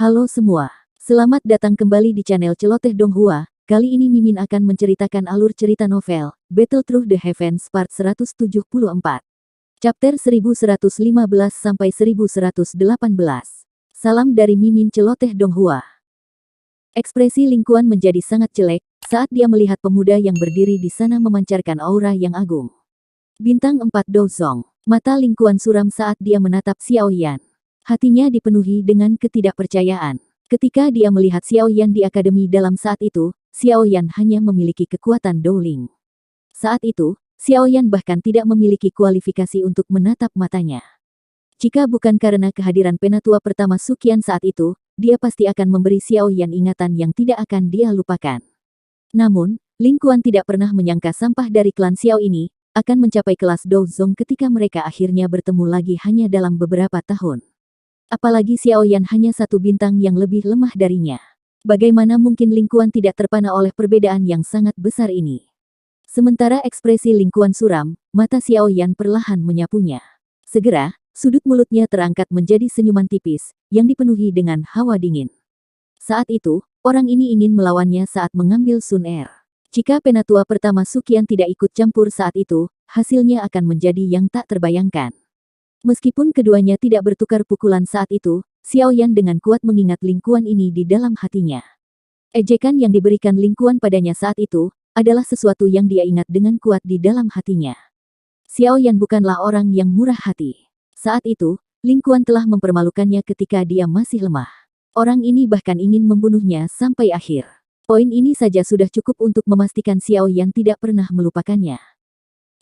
Halo semua, selamat datang kembali di channel Celoteh Donghua. Kali ini Mimin akan menceritakan alur cerita novel, Battle Through the Heavens Part 174. Chapter 1115-1118. Salam dari Mimin Celoteh Donghua. Ekspresi Lingkuan menjadi sangat jelek, saat dia melihat pemuda yang berdiri di sana memancarkan aura yang agung. Bintang 4 Dozong, mata Lingkuan suram saat dia menatap Xiao Yan. Hatinya dipenuhi dengan ketidakpercayaan. Ketika dia melihat Xiao Yan di akademi dalam saat itu, Xiao Yan hanya memiliki kekuatan Dowling. Saat itu, Xiao Yan bahkan tidak memiliki kualifikasi untuk menatap matanya. Jika bukan karena kehadiran penatua pertama Suqian saat itu, dia pasti akan memberi Xiao Yan ingatan yang tidak akan dia lupakan. Namun, Lingkuan tidak pernah menyangka sampah dari klan Xiao ini akan mencapai kelas Dozong ketika mereka akhirnya bertemu lagi hanya dalam beberapa tahun. Apalagi Xiao Yan hanya satu bintang yang lebih lemah darinya. Bagaimana mungkin Lingkuan tidak terpana oleh perbedaan yang sangat besar ini? Sementara ekspresi Lingkuan suram, mata Xiao Yan perlahan menyapunya. Segera, sudut mulutnya terangkat menjadi senyuman tipis, yang dipenuhi dengan hawa dingin. Saat itu, orang ini ingin melawannya saat mengambil Sun Er. Jika penatua pertama Suqian tidak ikut campur saat itu, hasilnya akan menjadi yang tak terbayangkan. Meskipun keduanya tidak bertukar pukulan saat itu, Xiao Yan dengan kuat mengingat Lingkuan ini di dalam hatinya. Ejekan yang diberikan Lingkuan padanya saat itu, adalah sesuatu yang dia ingat dengan kuat di dalam hatinya. Xiao Yan bukanlah orang yang murah hati. Saat itu, Lingkuan telah mempermalukannya ketika dia masih lemah. Orang ini bahkan ingin membunuhnya sampai akhir. Poin ini saja sudah cukup untuk memastikan Xiao Yan tidak pernah melupakannya.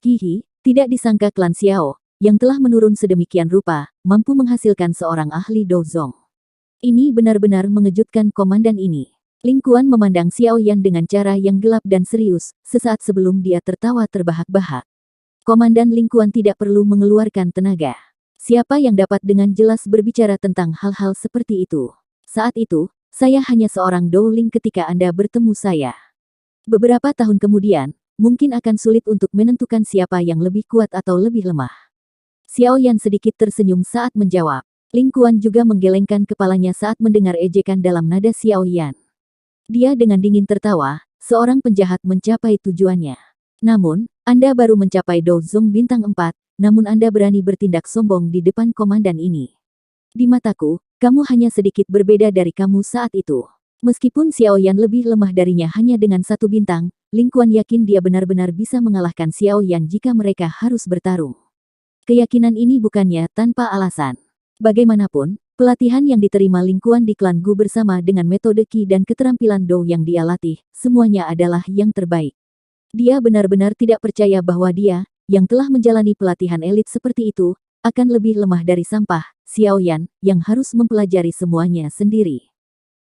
Hihi, tidak disangka klan Xiao yang telah menurun sedemikian rupa, mampu menghasilkan seorang ahli Dozong. Ini benar-benar mengejutkan komandan ini. Lingkuan memandang Xiao Yan dengan cara yang gelap dan serius, sesaat sebelum dia tertawa terbahak-bahak. Komandan Lingkuan tidak perlu mengeluarkan tenaga. Siapa yang dapat dengan jelas berbicara tentang hal-hal seperti itu? Saat itu, saya hanya seorang Dowling ketika Anda bertemu saya. Beberapa tahun kemudian, mungkin akan sulit untuk menentukan siapa yang lebih kuat atau lebih lemah. Xiao Yan sedikit tersenyum saat menjawab. Lingkuan juga menggelengkan kepalanya saat mendengar ejekan dalam nada Xiao Yan. Dia dengan dingin tertawa, seorang penjahat mencapai tujuannya. Namun, Anda baru mencapai Dozong bintang 4, namun Anda berani bertindak sombong di depan komandan ini. Di mataku, kamu hanya sedikit berbeda dari kamu saat itu. Meskipun Xiao Yan lebih lemah darinya hanya dengan satu bintang, Lingkuan yakin dia benar-benar bisa mengalahkan Xiao Yan jika mereka harus bertarung. Keyakinan ini bukannya tanpa alasan. Bagaimanapun, pelatihan yang diterima Lingkuan di klan Gu bersama dengan metode Qi dan keterampilan Dou yang dia latih, semuanya adalah yang terbaik. Dia benar-benar tidak percaya bahwa dia, yang telah menjalani pelatihan elit seperti itu, akan lebih lemah dari sampah, Xiao Yan, yang harus mempelajari semuanya sendiri.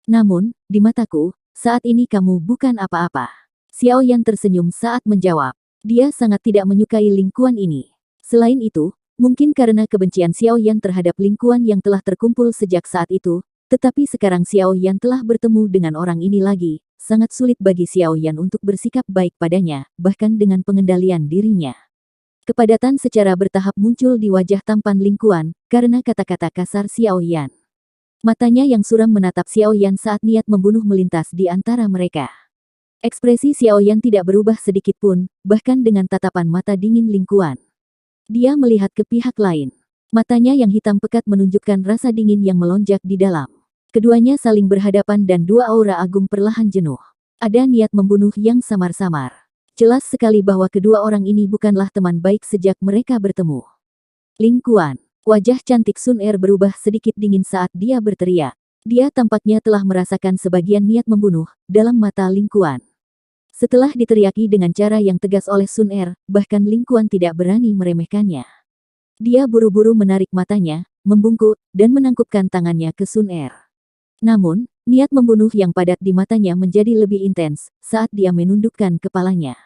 Namun, di mataku, saat ini kamu bukan apa-apa. Xiao Yan tersenyum saat menjawab. Dia sangat tidak menyukai Lingkuan ini. Selain itu, mungkin karena kebencian Xiao Yan terhadap Lingkuan yang telah terkumpul sejak saat itu, tetapi sekarang Xiao Yan telah bertemu dengan orang ini lagi, sangat sulit bagi Xiao Yan untuk bersikap baik padanya, bahkan dengan pengendalian dirinya. Kepadatan secara bertahap muncul di wajah tampan Lingkuan, karena kata-kata kasar Xiao Yan. Matanya yang suram menatap Xiao Yan saat niat membunuh melintas di antara mereka. Ekspresi Xiao Yan tidak berubah sedikit pun, bahkan dengan tatapan mata dingin Lingkuan. Dia melihat ke pihak lain. Matanya yang hitam pekat menunjukkan rasa dingin yang melonjak di dalam. Keduanya saling berhadapan dan dua aura agung perlahan jenuh. Ada niat membunuh yang samar-samar. Jelas sekali bahwa kedua orang ini bukanlah teman baik sejak mereka bertemu. Lingkuan. Wajah cantik Sun Er berubah sedikit dingin saat dia berteriak. Dia tampaknya telah merasakan sebagian niat membunuh dalam mata Lingkuan. Setelah diteriaki dengan cara yang tegas oleh Sun Er, bahkan Lingkuan tidak berani meremehkannya. Dia buru-buru menarik matanya, membungkuk, dan menangkupkan tangannya ke Sun Er. Namun, niat membunuh yang padat di matanya menjadi lebih intens saat dia menundukkan kepalanya.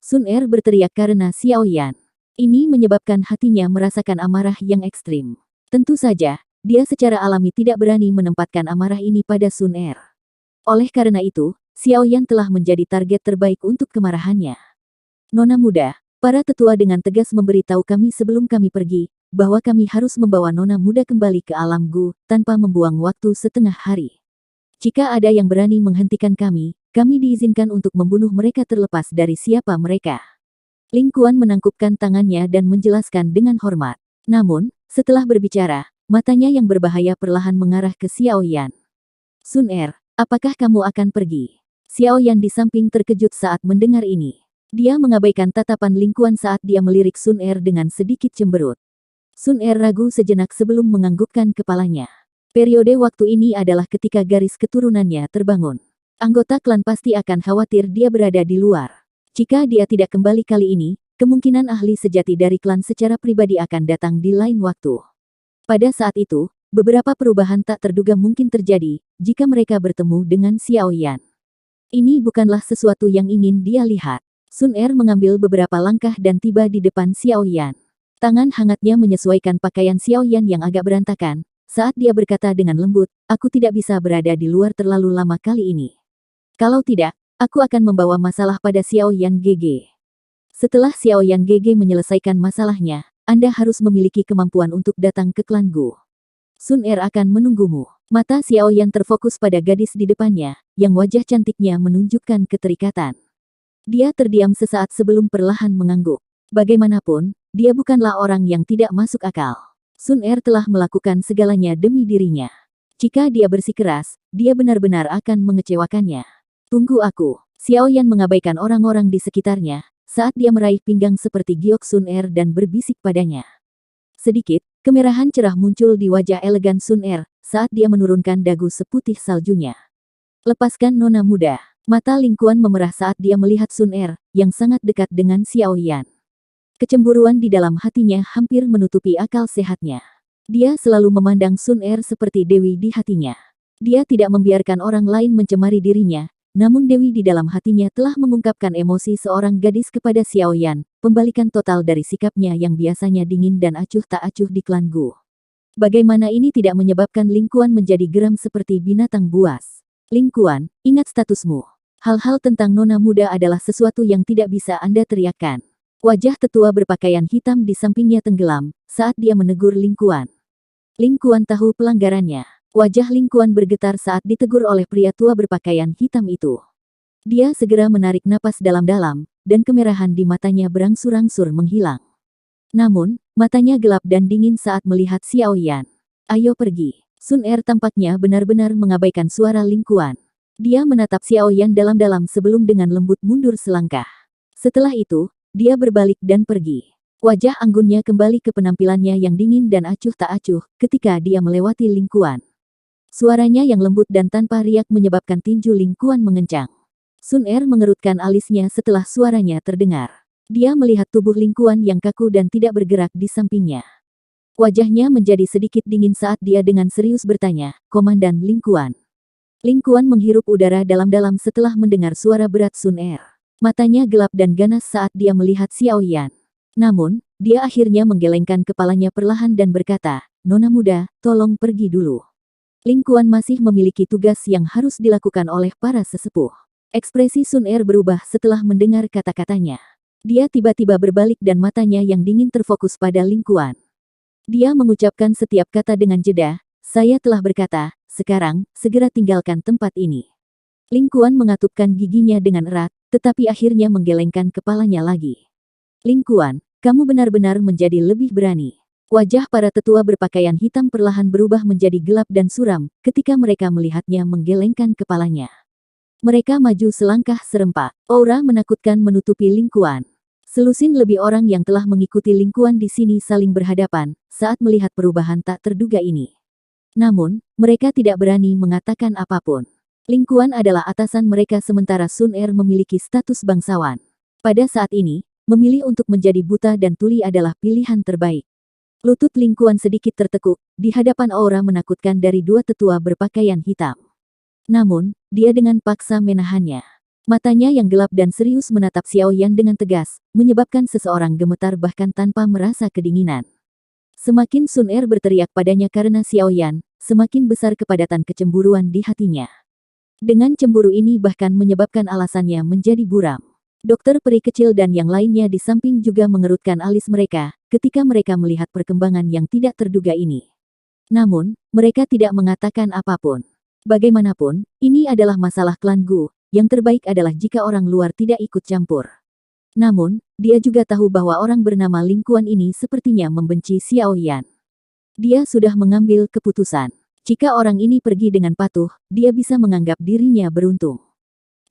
Sun Er berteriak karena Xiao Yan. Ini menyebabkan hatinya merasakan amarah yang ekstrim. Tentu saja, dia secara alami tidak berani menempatkan amarah ini pada Sun Er. Oleh karena itu, Xiao Yan telah menjadi target terbaik untuk kemarahannya. Nona muda, para tetua dengan tegas memberitahu kami sebelum kami pergi, bahwa kami harus membawa nona muda kembali ke alam Gu, tanpa membuang waktu setengah hari. Jika ada yang berani menghentikan kami diizinkan untuk membunuh mereka terlepas dari siapa mereka. Ling Kuan menangkupkan tangannya dan menjelaskan dengan hormat. Namun, setelah berbicara, matanya yang berbahaya perlahan mengarah ke Xiao Yan. Sun Er, apakah kamu akan pergi? Xiao Yan di samping terkejut saat mendengar ini. Dia mengabaikan tatapan Ling Kuan saat dia melirik Sun Er dengan sedikit cemberut. Sun Er ragu sejenak sebelum menganggukkan kepalanya. Periode waktu ini adalah ketika garis keturunannya terbangun. Anggota klan pasti akan khawatir dia berada di luar. Jika dia tidak kembali kali ini, kemungkinan ahli sejati dari klan secara pribadi akan datang di lain waktu. Pada saat itu, beberapa perubahan tak terduga mungkin terjadi jika mereka bertemu dengan Xiao Yan. Ini bukanlah sesuatu yang ingin dia lihat. Sun Er mengambil beberapa langkah dan tiba di depan Xiao Yan. Tangan hangatnya menyesuaikan pakaian Xiao Yan yang agak berantakan, saat dia berkata dengan lembut, aku tidak bisa berada di luar terlalu lama kali ini. Kalau tidak, aku akan membawa masalah pada Xiao Yan GG. Setelah Xiao Yan GG menyelesaikan masalahnya, Anda harus memiliki kemampuan untuk datang ke klan Gu. Sun Er akan menunggumu. Mata Xiao Yan terfokus pada gadis di depannya, yang wajah cantiknya menunjukkan keterikatan. Dia terdiam sesaat sebelum perlahan mengangguk. Bagaimanapun, dia bukanlah orang yang tidak masuk akal. Sun Er telah melakukan segalanya demi dirinya. Jika dia bersikeras, dia benar-benar akan mengecewakannya. Tunggu aku. Xiao Yan mengabaikan orang-orang di sekitarnya, saat dia meraih pinggang seperti giok Sun Er dan berbisik padanya. Sedikit, kemerahan cerah muncul di wajah elegan Sun Er, saat dia menurunkan dagu seputih saljunya. Lepaskan nona muda. Mata Ling Kuan memerah saat dia melihat Sun Er, yang sangat dekat dengan Xiao Yan. Kecemburuan di dalam hatinya hampir menutupi akal sehatnya. Dia selalu memandang Sun Er seperti dewi di hatinya. Dia tidak membiarkan orang lain mencemari dirinya, namun dewi di dalam hatinya telah mengungkapkan emosi seorang gadis kepada Xiao Yan, pembalikan total dari sikapnya yang biasanya dingin dan acuh tak acuh di klan Gu. Bagaimana ini tidak menyebabkan Ling Kuan menjadi geram seperti binatang buas? Ling Kuan, ingat statusmu. Hal-hal tentang nona muda adalah sesuatu yang tidak bisa Anda teriakkan. Wajah tetua berpakaian hitam di sampingnya tenggelam, saat dia menegur Ling Kuan. Ling Kuan tahu pelanggarannya. Wajah Ling Kuan bergetar saat ditegur oleh pria tua berpakaian hitam itu. Dia segera menarik napas dalam-dalam, dan kemerahan di matanya berangsur-angsur menghilang. Namun, matanya gelap dan dingin saat melihat Xiao Yan. Ayo pergi. Sun Er tampaknya benar-benar mengabaikan suara Ling Kuan. Dia menatap Xiao Yan dalam-dalam sebelum dengan lembut mundur selangkah. Setelah itu, dia berbalik dan pergi. Wajah anggunnya kembali ke penampilannya yang dingin dan acuh tak acuh ketika dia melewati Ling Kuan. Suaranya yang lembut dan tanpa riak menyebabkan tinju Ling Kuan mengencang. Sun Er mengerutkan alisnya setelah suaranya terdengar. Dia melihat tubuh Ling Kuan yang kaku dan tidak bergerak di sampingnya. Wajahnya menjadi sedikit dingin saat dia dengan serius bertanya, Komandan Ling Kuan. Ling Kuan menghirup udara dalam-dalam setelah mendengar suara berat Sun Er. Matanya gelap dan ganas saat dia melihat Xiao Yan. Namun, dia akhirnya menggelengkan kepalanya perlahan dan berkata, Nona muda, tolong pergi dulu. Ling Kuan masih memiliki tugas yang harus dilakukan oleh para sesepuh. Ekspresi Sun Er berubah setelah mendengar kata-katanya. Dia tiba-tiba berbalik dan matanya yang dingin terfokus pada Ling Kuan. Dia mengucapkan setiap kata dengan jeda, saya telah berkata, sekarang, segera tinggalkan tempat ini. Ling Kuan mengatupkan giginya dengan erat, tetapi akhirnya menggelengkan kepalanya lagi. Ling Kuan, kamu benar-benar menjadi lebih berani. Wajah para tetua berpakaian hitam perlahan berubah menjadi gelap dan suram ketika mereka melihatnya menggelengkan kepalanya. Mereka maju selangkah serempak. Aura menakutkan menutupi Ling Kuan. Selusin lebih orang yang telah mengikuti Ling Kuan di sini saling berhadapan saat melihat perubahan tak terduga ini. Namun, mereka tidak berani mengatakan apapun. Ling Kuan adalah atasan mereka sementara Sun Er memiliki status bangsawan. Pada saat ini, memilih untuk menjadi buta dan tuli adalah pilihan terbaik. Lutut Ling Kuan sedikit tertekuk, di hadapan aura menakutkan dari dua tetua berpakaian hitam. Namun, dia dengan paksa menahannya. Matanya yang gelap dan serius menatap Xiao Yan dengan tegas, menyebabkan seseorang gemetar bahkan tanpa merasa kedinginan. Semakin Sun Er berteriak padanya karena Xiao Yan, semakin besar kepadatan kecemburuan di hatinya. Dengan cemburu ini bahkan menyebabkan alasannya menjadi buram. Dokter peri kecil dan yang lainnya di samping juga mengerutkan alis mereka ketika mereka melihat perkembangan yang tidak terduga ini. Namun, mereka tidak mengatakan apapun. Bagaimanapun, ini adalah masalah klan Gu. Yang terbaik adalah jika orang luar tidak ikut campur. Namun, dia juga tahu bahwa orang bernama Ling Kuan ini sepertinya membenci Xiao Yan. Dia sudah mengambil keputusan. Jika orang ini pergi dengan patuh, dia bisa menganggap dirinya beruntung.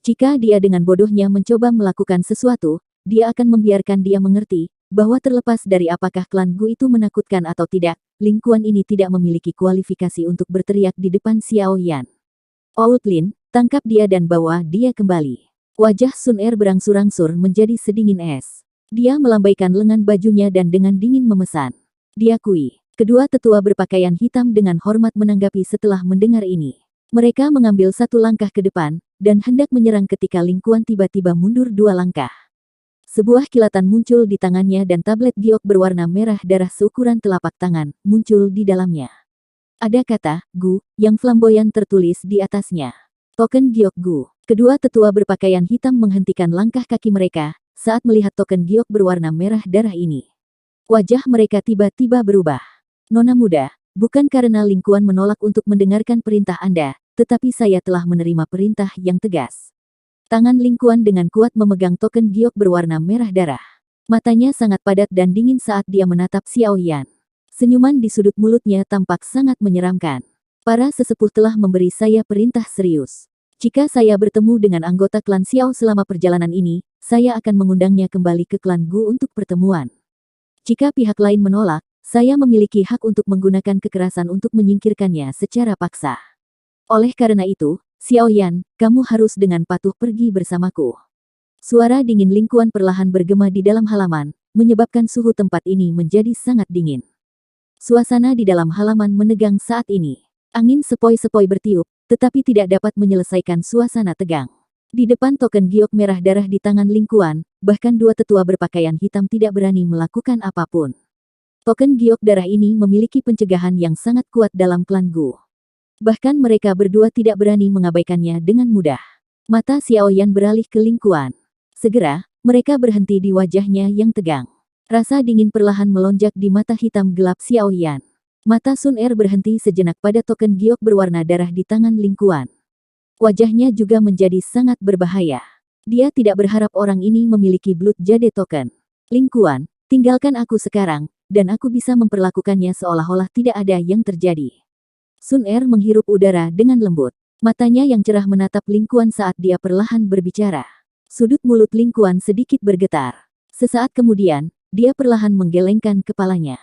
Jika dia dengan bodohnya mencoba melakukan sesuatu, dia akan membiarkan dia mengerti bahwa terlepas dari apakah klan Gu itu menakutkan atau tidak, Ling Kuan ini tidak memiliki kualifikasi untuk berteriak di depan Xiao Yan. Outlin, tangkap dia dan bawa dia kembali. Wajah Sun Er berangsur-angsur menjadi sedingin es. Dia melambaikan lengan bajunya dan dengan dingin memesan. Diakui, kedua tetua berpakaian hitam dengan hormat menanggapi setelah mendengar ini. Mereka mengambil satu langkah ke depan, dan hendak menyerang ketika Ling Kuan tiba-tiba mundur dua langkah. Sebuah kilatan muncul di tangannya dan tablet giok berwarna merah darah seukuran telapak tangan, muncul di dalamnya. Ada kata, Gu, yang flamboyan tertulis di atasnya. Token giok Gu. Kedua tetua berpakaian hitam menghentikan langkah kaki mereka, saat melihat token giok berwarna merah darah ini. Wajah mereka tiba-tiba berubah. Nona muda, bukan karena Ling Kuan menolak untuk mendengarkan perintah Anda, tetapi saya telah menerima perintah yang tegas. Tangan Ling Kuan dengan kuat memegang token giok berwarna merah darah. Matanya sangat padat dan dingin saat dia menatap Xiao Yan. Senyuman di sudut mulutnya tampak sangat menyeramkan. Para sesepuh telah memberi saya perintah serius. Jika saya bertemu dengan anggota klan Xiao selama perjalanan ini, saya akan mengundangnya kembali ke klan Gu untuk pertemuan. Jika pihak lain menolak, saya memiliki hak untuk menggunakan kekerasan untuk menyingkirkannya secara paksa. Oleh karena itu, Xiao Yan, kamu harus dengan patuh pergi bersamaku. Suara dingin Ling Kuan perlahan bergema di dalam halaman, menyebabkan suhu tempat ini menjadi sangat dingin. Suasana di dalam halaman menegang saat ini. Angin sepoi-sepoi bertiup, tetapi tidak dapat menyelesaikan suasana tegang. Di depan token giok merah darah di tangan Ling Kuan, bahkan dua tetua berpakaian hitam tidak berani melakukan apapun. Token giok darah ini memiliki pencegahan yang sangat kuat dalam klan Gu. Bahkan mereka berdua tidak berani mengabaikannya dengan mudah. Mata Xiao Yan beralih ke Ling Kuan. Segera, mereka berhenti di wajahnya yang tegang. Rasa dingin perlahan melonjak di mata hitam gelap Xiao Yan. Mata Sun Er berhenti sejenak pada token giok berwarna darah di tangan Ling Kuan. Wajahnya juga menjadi sangat berbahaya. Dia tidak berharap orang ini memiliki Blood Jade Token. Ling Kuan, tinggalkan aku sekarang, dan aku bisa memperlakukannya seolah-olah tidak ada yang terjadi. Sun Er menghirup udara dengan lembut. Matanya yang cerah menatap Ling Kuan saat dia perlahan berbicara. Sudut mulut Ling Kuan sedikit bergetar. Sesaat kemudian, dia perlahan menggelengkan kepalanya.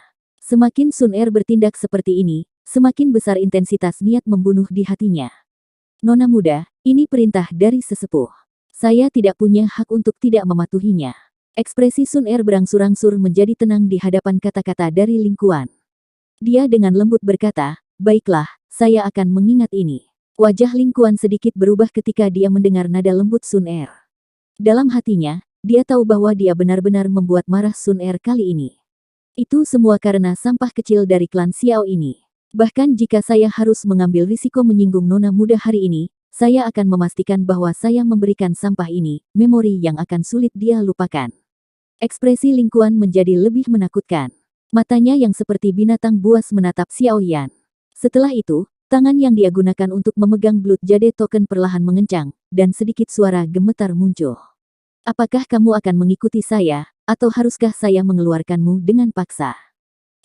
Semakin Sun Er bertindak seperti ini, semakin besar intensitas niat membunuh di hatinya. Nona muda, ini perintah dari sesepuh. Saya tidak punya hak untuk tidak mematuhinya. Ekspresi Sun Er berangsur-angsur menjadi tenang di hadapan kata-kata dari Ling Kuan. Dia dengan lembut berkata, baiklah, saya akan mengingat ini. Wajah Ling Kuan sedikit berubah ketika dia mendengar nada lembut Sun Er. Dalam hatinya, dia tahu bahwa dia benar-benar membuat marah Sun Er kali ini. Itu semua karena sampah kecil dari klan Xiao ini. Bahkan jika saya harus mengambil risiko menyinggung nona muda hari ini, saya akan memastikan bahwa saya memberikan sampah ini, memori yang akan sulit dia lupakan. Ekspresi Ling Kuan menjadi lebih menakutkan. Matanya yang seperti binatang buas menatap Xiao Yan. Setelah itu, tangan yang dia gunakan untuk memegang Blood Jade Token perlahan mengencang, dan sedikit suara gemetar muncul. Apakah kamu akan mengikuti saya, atau haruskah saya mengeluarkanmu dengan paksa?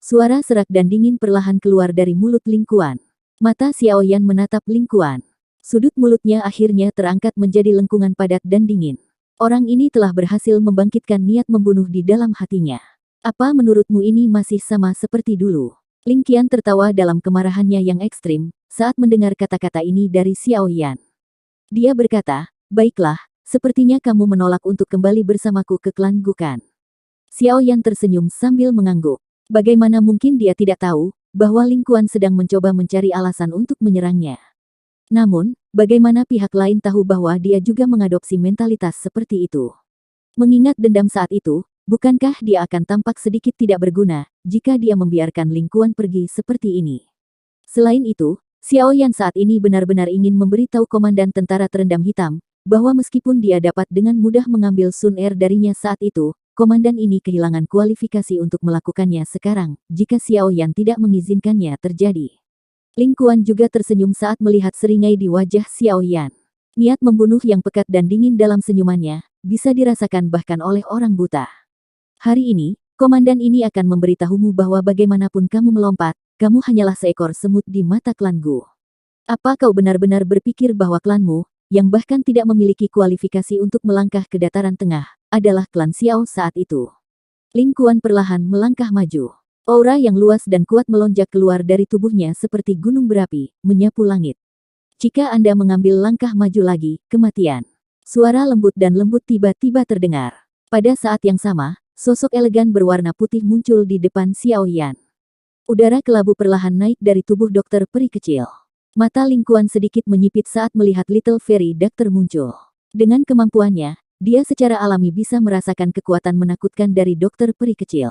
Suara serak dan dingin perlahan keluar dari mulut Ling Kuan. Mata Xiao Yan menatap Ling Kuan. Sudut mulutnya akhirnya terangkat menjadi lengkungan padat dan dingin. Orang ini telah berhasil membangkitkan niat membunuh di dalam hatinya. Apa menurutmu ini masih sama seperti dulu? Ling Qian tertawa dalam kemarahannya yang ekstrim, saat mendengar kata-kata ini dari Xiao Yan. Dia berkata, baiklah, sepertinya kamu menolak untuk kembali bersamaku ke klan Gukan. Xiao Yan tersenyum sambil mengangguk. Bagaimana mungkin dia tidak tahu, bahwa Ling Kuan sedang mencoba mencari alasan untuk menyerangnya. Namun, bagaimana pihak lain tahu bahwa dia juga mengadopsi mentalitas seperti itu? Mengingat dendam saat itu, bukankah dia akan tampak sedikit tidak berguna, jika dia membiarkan Ling Kuan pergi seperti ini? Selain itu, Xiao Yan saat ini benar-benar ingin memberitahu Komandan Tentara Terendam Hitam, bahwa meskipun dia dapat dengan mudah mengambil Sun Er darinya saat itu, komandan ini kehilangan kualifikasi untuk melakukannya sekarang, jika Xiao Yan tidak mengizinkannya terjadi. Ling Kuan juga tersenyum saat melihat seringai di wajah Xiao Yan. Niat membunuh yang pekat dan dingin dalam senyumannya, bisa dirasakan bahkan oleh orang buta. Hari ini, komandan ini akan memberitahumu bahwa bagaimanapun kamu melompat, kamu hanyalah seekor semut di mata klanku. Apa kau benar-benar berpikir bahwa klanmu, yang bahkan tidak memiliki kualifikasi untuk melangkah ke dataran tengah, adalah klan Xiao saat itu? Ling Kuan perlahan melangkah maju. Aura yang luas dan kuat melonjak keluar dari tubuhnya seperti gunung berapi, menyapu langit. Jika Anda mengambil langkah maju lagi, kematian. Suara lembut dan lembut tiba-tiba terdengar. Pada saat yang sama, sosok elegan berwarna putih muncul di depan Xiao Yan. Udara kelabu perlahan naik dari tubuh dokter peri kecil. Mata Ling Kuan sedikit menyipit saat melihat Little Fairy Doctor muncul. Dengan kemampuannya, dia secara alami bisa merasakan kekuatan menakutkan dari dokter peri kecil.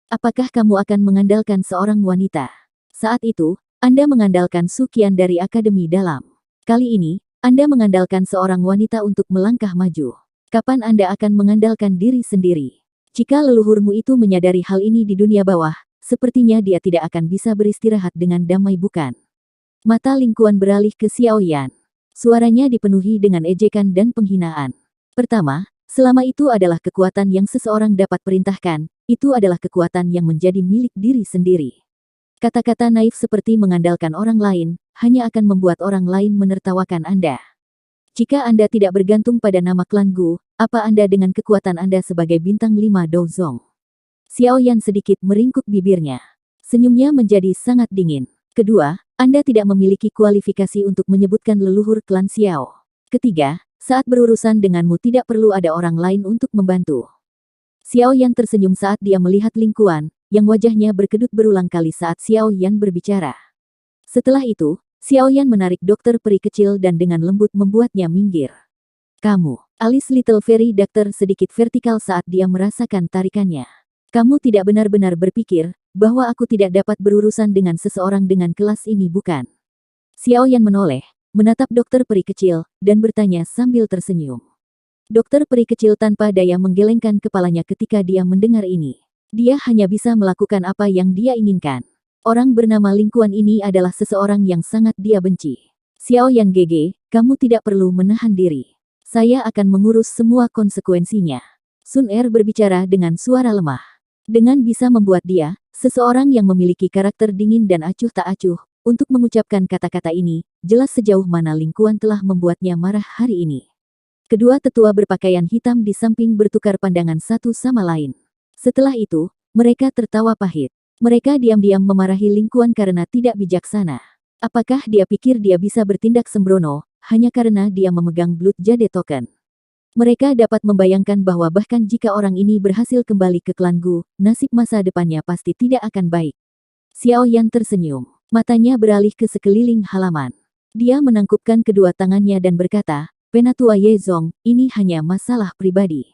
Apakah kamu akan mengandalkan seorang wanita? Saat itu, Anda mengandalkan Su Qian dari Akademi Dalam. Kali ini, Anda mengandalkan seorang wanita untuk melangkah maju. Kapan Anda akan mengandalkan diri sendiri? Jika leluhurmu itu menyadari hal ini di dunia bawah, sepertinya dia tidak akan bisa beristirahat dengan damai, bukan? Mata Ling Kuan beralih ke Xiao Yan. Suaranya dipenuhi dengan ejekan dan penghinaan. Pertama, selama itu adalah kekuatan yang seseorang dapat perintahkan, itu adalah kekuatan yang menjadi milik diri sendiri. Kata-kata naif seperti mengandalkan orang lain, hanya akan membuat orang lain menertawakan Anda. Jika Anda tidak bergantung pada nama klan Gu, apa Anda dengan kekuatan Anda sebagai bintang 5 Douzong? Xiao Yan sedikit meringkuk bibirnya. Senyumnya menjadi sangat dingin. Kedua, Anda tidak memiliki kualifikasi untuk menyebutkan leluhur klan Xiao. Ketiga, saat berurusan denganmu tidak perlu ada orang lain untuk membantu. Xiao Yan tersenyum saat dia melihat Ling Kuan, yang wajahnya berkedut berulang kali saat Xiao Yan berbicara. Setelah itu, Xiao Yan menarik dokter peri kecil dan dengan lembut membuatnya minggir. Kamu, alis Little Fairy Doctor sedikit vertikal saat dia merasakan tarikannya. Kamu tidak benar-benar berpikir bahwa aku tidak dapat berurusan dengan seseorang dengan kelas ini, bukan? Xiao Yan menoleh, menatap dokter peri kecil, dan bertanya sambil tersenyum. Dokter peri kecil tanpa daya menggelengkan kepalanya ketika dia mendengar ini. Dia hanya bisa melakukan apa yang dia inginkan. Orang bernama Ling Kuan ini adalah seseorang yang sangat dia benci. Xiao Yan GG, kamu tidak perlu menahan diri. Saya akan mengurus semua konsekuensinya. Sun Er berbicara dengan suara lemah. Dengan bisa membuat dia, seseorang yang memiliki karakter dingin dan acuh tak acuh, untuk mengucapkan kata-kata ini, jelas sejauh mana Ling Kuan telah membuatnya marah hari ini. Kedua tetua berpakaian hitam di samping bertukar pandangan satu sama lain. Setelah itu, mereka tertawa pahit. Mereka diam-diam memarahi Ling Kuan karena tidak bijaksana. Apakah dia pikir dia bisa bertindak sembrono, hanya karena dia memegang Blood Jade Token? Mereka dapat membayangkan bahwa bahkan jika orang ini berhasil kembali ke klan Gu, nasib masa depannya pasti tidak akan baik. Xiao Yan tersenyum. Matanya beralih ke sekeliling halaman. Dia menangkupkan kedua tangannya dan berkata, Penatua Ye Zong, ini hanya masalah pribadi.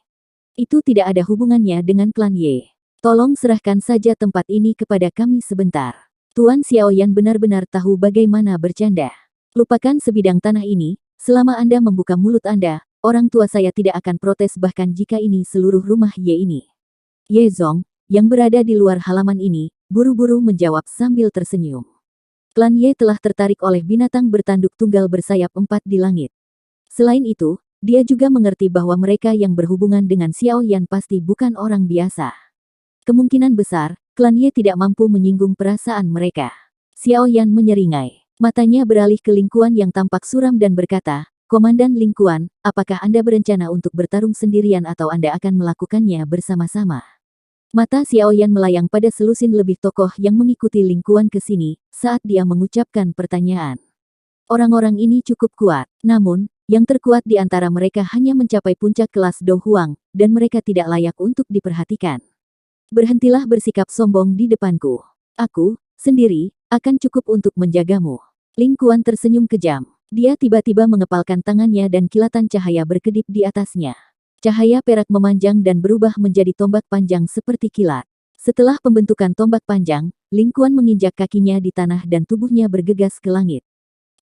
Itu tidak ada hubungannya dengan klan Ye. Tolong serahkan saja tempat ini kepada kami sebentar. Tuan Xiao Yan benar-benar tahu bagaimana bercanda. Lupakan sebidang tanah ini, selama Anda membuka mulut Anda, orang tua saya tidak akan protes bahkan jika ini seluruh rumah Ye ini. Ye Zong, yang berada di luar halaman ini, buru-buru menjawab sambil tersenyum. Klan Ye telah tertarik oleh binatang bertanduk tunggal bersayap 4 di langit. Selain itu, dia juga mengerti bahwa mereka yang berhubungan dengan Xiao Yan pasti bukan orang biasa. Kemungkinan besar, klan Ye tidak mampu menyinggung perasaan mereka. Xiao Yan menyeringai. Matanya beralih ke Ling Kuan yang tampak suram dan berkata, Komandan Ling Kuan, apakah Anda berencana untuk bertarung sendirian atau Anda akan melakukannya bersama-sama? Mata Xiao Yan melayang pada selusin lebih tokoh yang mengikuti Ling Kuan ke sini, saat dia mengucapkan pertanyaan. Orang-orang ini cukup kuat, namun, yang terkuat di antara mereka hanya mencapai puncak kelas Do Huang, dan mereka tidak layak untuk diperhatikan. Berhentilah bersikap sombong di depanku. Aku, sendiri, akan cukup untuk menjagamu. Ling Kuan tersenyum kejam. Dia tiba-tiba mengepalkan tangannya dan kilatan cahaya berkedip di atasnya. Cahaya perak memanjang dan berubah menjadi tombak panjang seperti kilat. Setelah pembentukan tombak panjang, Ling Kuan menginjak kakinya di tanah dan tubuhnya bergegas ke langit.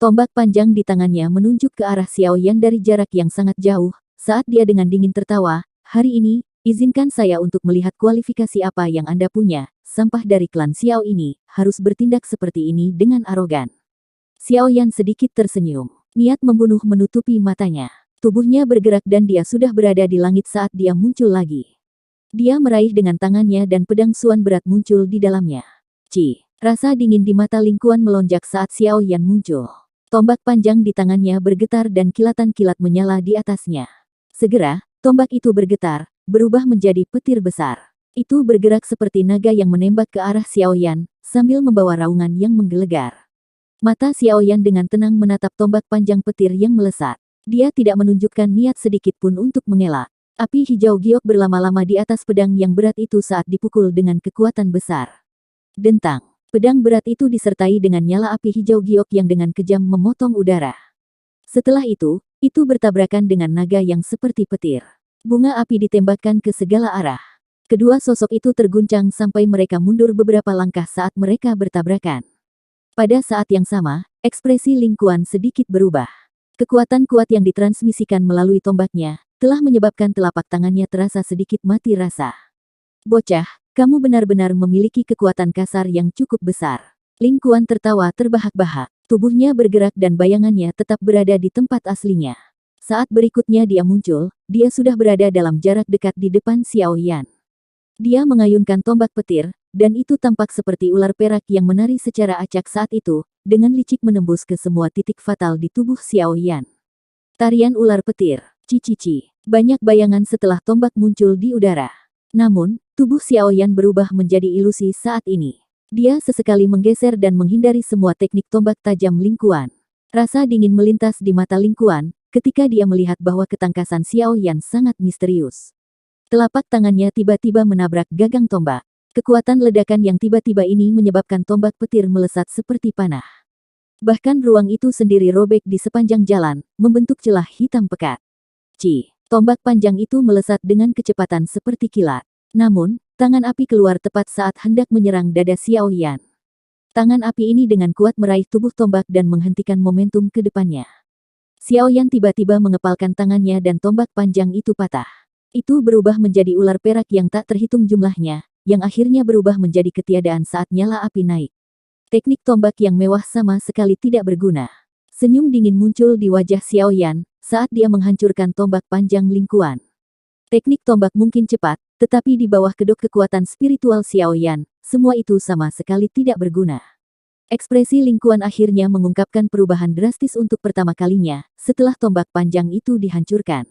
Tombak panjang di tangannya menunjuk ke arah Xiao Yan dari jarak yang sangat jauh, saat dia dengan dingin tertawa, "Hari ini, izinkan saya untuk melihat kualifikasi apa yang Anda punya, sampah dari klan Xiao ini, harus bertindak seperti ini dengan arogan." Xiao Yan sedikit tersenyum. Niat membunuh menutupi matanya. Tubuhnya bergerak dan dia sudah berada di langit saat dia muncul lagi. Dia meraih dengan tangannya dan pedang Suan berat muncul di dalamnya. Rasa dingin di mata Ling Kuan melonjak saat Xiao Yan muncul. Tombak panjang di tangannya bergetar dan kilatan kilat menyala di atasnya. Segera, tombak itu bergetar, berubah menjadi petir besar. Itu bergerak seperti naga yang menembak ke arah Xiao Yan, sambil membawa raungan yang menggelegar. Mata Xiao Yan dengan tenang menatap tombak panjang petir yang melesat. Dia tidak menunjukkan niat sedikit pun untuk mengelak. Api hijau giok berlama-lama di atas pedang yang berat itu saat dipukul dengan kekuatan besar. Dentang. Pedang berat itu disertai dengan nyala api hijau giok yang dengan kejam memotong udara. Setelah itu bertabrakan dengan naga yang seperti petir. Bunga api ditembakkan ke segala arah. Kedua sosok itu terguncang sampai mereka mundur beberapa langkah saat mereka bertabrakan. Pada saat yang sama, ekspresi Ling Kuan sedikit berubah. Kekuatan kuat yang ditransmisikan melalui tombaknya, telah menyebabkan telapak tangannya terasa sedikit mati rasa. "Bocah, kamu benar-benar memiliki kekuatan kasar yang cukup besar." Ling Kuan tertawa terbahak-bahak. Tubuhnya bergerak dan bayangannya tetap berada di tempat aslinya. Saat berikutnya dia muncul, dia sudah berada dalam jarak dekat di depan Xiao Yan. Dia mengayunkan tombak petir, dan itu tampak seperti ular perak yang menari secara acak saat itu, dengan licik menembus ke semua titik fatal di tubuh Xiao Yan. Tarian ular petir. Cici. Banyak bayangan setelah tombak muncul di udara. Namun, tubuh Xiao Yan berubah menjadi ilusi saat ini. Dia sesekali menggeser dan menghindari semua teknik tombak tajam Ling Kuan. Rasa dingin melintas di mata Ling Kuan, ketika dia melihat bahwa ketangkasan Xiao Yan sangat misterius. Telapak tangannya tiba-tiba menabrak gagang tombak. Kekuatan ledakan yang tiba-tiba ini menyebabkan tombak petir melesat seperti panah. Bahkan ruang itu sendiri robek di sepanjang jalan, membentuk celah hitam pekat. Tombak panjang itu melesat dengan kecepatan seperti kilat. Namun, tangan api keluar tepat saat hendak menyerang dada Xiao Yan. Tangan api ini dengan kuat meraih tubuh tombak dan menghentikan momentum ke depannya. Xiao Yan tiba-tiba mengepalkan tangannya dan tombak panjang itu patah. Itu berubah menjadi ular perak yang tak terhitung jumlahnya, yang akhirnya berubah menjadi ketiadaan saat nyala api naik. Teknik tombak yang mewah sama sekali tidak berguna. Senyum dingin muncul di wajah Xiao Yan saat dia menghancurkan tombak panjang Ling Kuan. Teknik tombak mungkin cepat, tetapi di bawah kedok kekuatan spiritual Xiao Yan, semua itu sama sekali tidak berguna. Ekspresi Ling Kuan akhirnya mengungkapkan perubahan drastis untuk pertama kalinya setelah tombak panjang itu dihancurkan.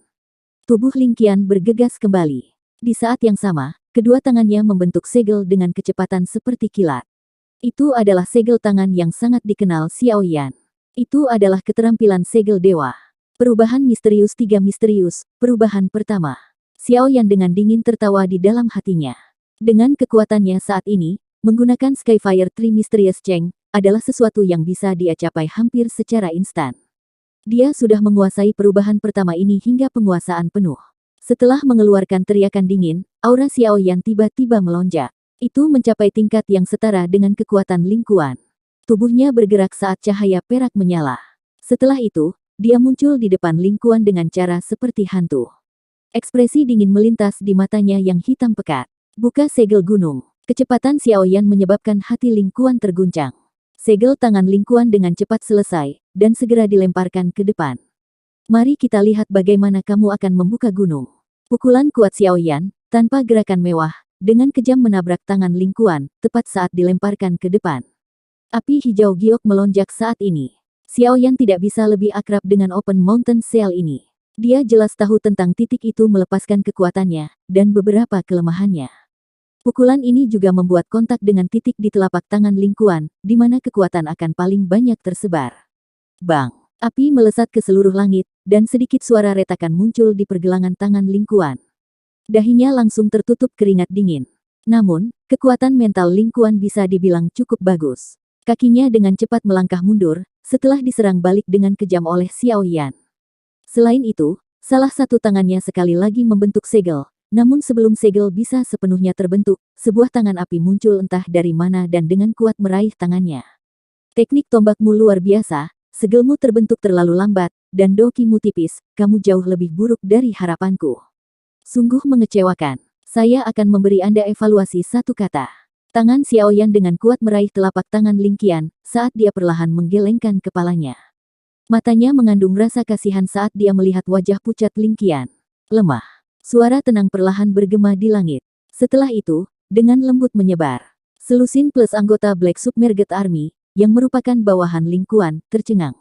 Tubuh Ling Qian bergegas kembali. Di saat yang sama, kedua tangannya membentuk segel dengan kecepatan seperti kilat. Itu adalah segel tangan yang sangat dikenal Xiao Yan. Itu adalah keterampilan segel dewa. Perubahan misterius 3 misterius, perubahan pertama. Xiao Yan dengan dingin tertawa di dalam hatinya. Dengan kekuatannya saat ini, menggunakan Skyfire Tree Mysterious Cheng, adalah sesuatu yang bisa dia capai hampir secara instan. Dia sudah menguasai perubahan pertama ini hingga penguasaan penuh. Setelah mengeluarkan teriakan dingin, aura Xiao Yan tiba-tiba melonjak. Itu mencapai tingkat yang setara dengan kekuatan Ling Kuan. Tubuhnya bergerak saat cahaya perak menyala. Setelah itu, dia muncul di depan Ling Kuan dengan cara seperti hantu. Ekspresi dingin melintas di matanya yang hitam pekat. Buka segel gunung. Kecepatan Xiao Yan menyebabkan hati Ling Kuan terguncang. Segel tangan Ling Kuan dengan cepat selesai, dan segera dilemparkan ke depan. "Mari kita lihat bagaimana kamu akan membuka gunung." Pukulan kuat Xiao Yan, tanpa gerakan mewah, dengan kejam menabrak tangan Ling Kuan, tepat saat dilemparkan ke depan. Api hijau giok melonjak saat ini. Xiao Yan tidak bisa lebih akrab dengan Open Mountain Seal ini. Dia jelas tahu tentang titik itu melepaskan kekuatannya, dan beberapa kelemahannya. Pukulan ini juga membuat kontak dengan titik di telapak tangan Ling Kuan, di mana kekuatan akan paling banyak tersebar. Bang! Api melesat ke seluruh langit, dan sedikit suara retakan muncul di pergelangan tangan Ling Kuan. Dahinya langsung tertutup keringat dingin. Namun, kekuatan mental Ling Kuan bisa dibilang cukup bagus. Kakinya dengan cepat melangkah mundur, setelah diserang balik dengan kejam oleh Xiao Yan. Selain itu, salah satu tangannya sekali lagi membentuk segel. Namun sebelum segel bisa sepenuhnya terbentuk, sebuah tangan api muncul entah dari mana dan dengan kuat meraih tangannya. "Teknik tombakmu luar biasa, segelmu terbentuk terlalu lambat, dan dokimu tipis, kamu jauh lebih buruk dari harapanku. Sungguh mengecewakan. Saya akan memberi Anda evaluasi satu kata. Tangan Xiaoyan dengan kuat meraih telapak tangan Ling Qian, saat dia perlahan menggelengkan kepalanya. Matanya mengandung rasa kasihan saat dia melihat wajah pucat Ling Qian. Lemah. Suara tenang perlahan bergema di langit. Setelah itu, dengan lembut menyebar. Selusin plus anggota Black Submerged Army, yang merupakan bawahan Ling Quan, tercengang.